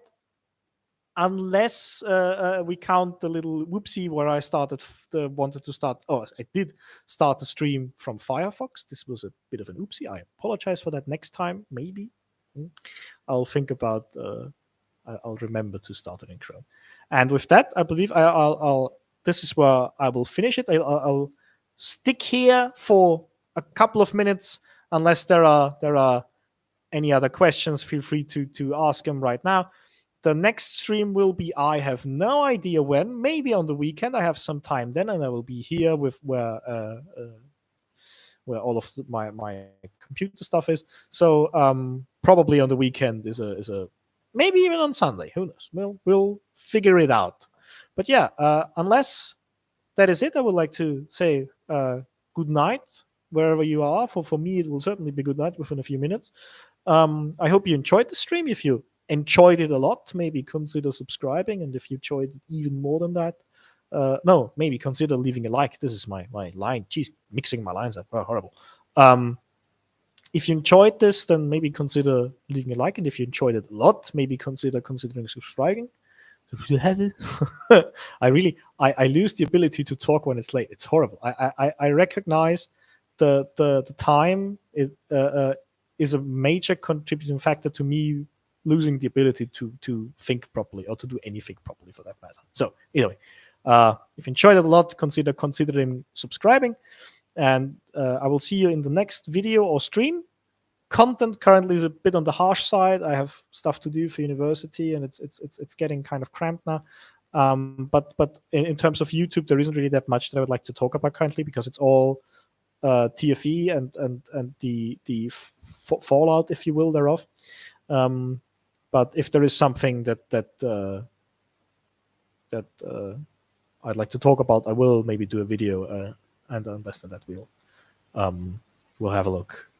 unless we count the little whoopsie where I wanted to start. Oh, I did start the stream from Firefox. This was a bit of an oopsie. I apologize for that. Next time, maybe I'll think about. I'll remember to start it in Chrome. And with that, I believe I'll. This is where I will finish it. I'll stick here for a couple of minutes, unless there are any other questions. Feel free to ask them right now. The next stream will be, I have no idea when, maybe on the weekend. I have some time then, and I will be here with where all of my computer stuff is. So probably on the weekend is a maybe even on Sunday. Who knows? We'll figure it out. But yeah, unless that is it, I would like to say good night wherever you are. For me, it will certainly be good night within a few minutes. I hope you enjoyed the stream. If you enjoyed it a lot, maybe consider subscribing, and if you enjoyed it even more than that, maybe consider leaving a like. This is my line. Jeez, mixing my lines up. Oh, horrible. If you enjoyed this, then maybe consider leaving a like, and if you enjoyed it a lot, maybe considering subscribing. I lose the ability to talk when it's late. It's horrible. I recognize the time is a major contributing factor to me losing the ability to think properly, or to do anything properly for that matter. So anyway, if you enjoyed it a lot, considering subscribing, and I will see you in the next video or stream. Content currently is a bit on the harsh side. I have stuff to do for university, and it's getting kind of cramped now. But in terms of YouTube, there isn't really that much that I would like to talk about currently, because it's all TFE and the fallout, if you will, thereof. But if there is something that I'd like to talk about, I will maybe do a video and invest in that. We'll have a look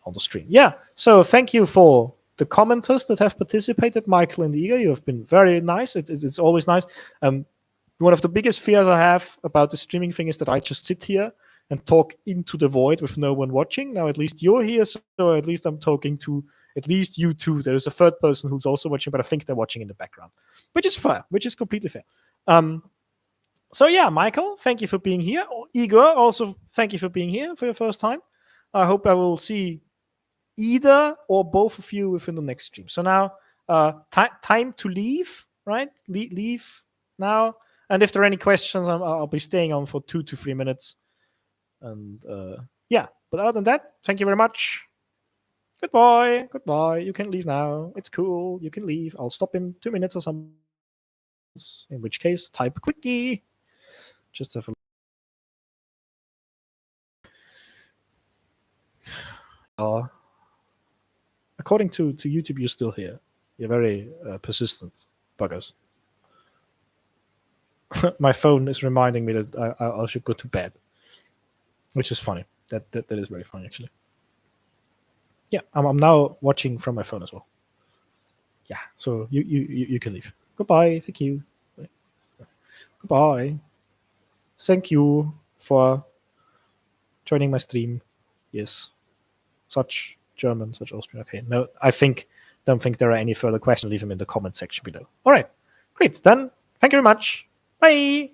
on the stream. Yeah. So thank you for the commenters that have participated, Michael and Igor. You have been very nice. It's always nice. One of the biggest fears I have about the streaming thing is that I just sit here and talk into the void with no one watching. Now, at least you're here, so at least I'm talking to at least you two. There is a third person who's also watching, but I think they're watching in the background, which is fair, which is completely fair. So yeah, Michael, thank you for being here. Igor, also thank you for being here for your first time. I hope I will see either or both of you within the next stream. So now, time to leave, right? Leave now. And if there are any questions, I'll be staying on for 2 to 3 minutes. And yeah, but other than that, thank you very much. Goodbye. Goodbye. You can leave now. It's cool. You can leave. I'll stop in 2 minutes or something. In which case, type quickie. Just have a according to YouTube, you're still here. You're very persistent, buggers. My phone is reminding me that I should go to bed, which is funny. That is very funny, actually. Yeah, I'm now watching from my phone as well. Yeah, so you can leave. Goodbye. Thank you. Goodbye. Thank you for joining my stream. Yes, such German, such Austrian. Okay, no, don't think there are any further questions. Leave them in the comment section below. All right, great. Then, thank you very much. Bye.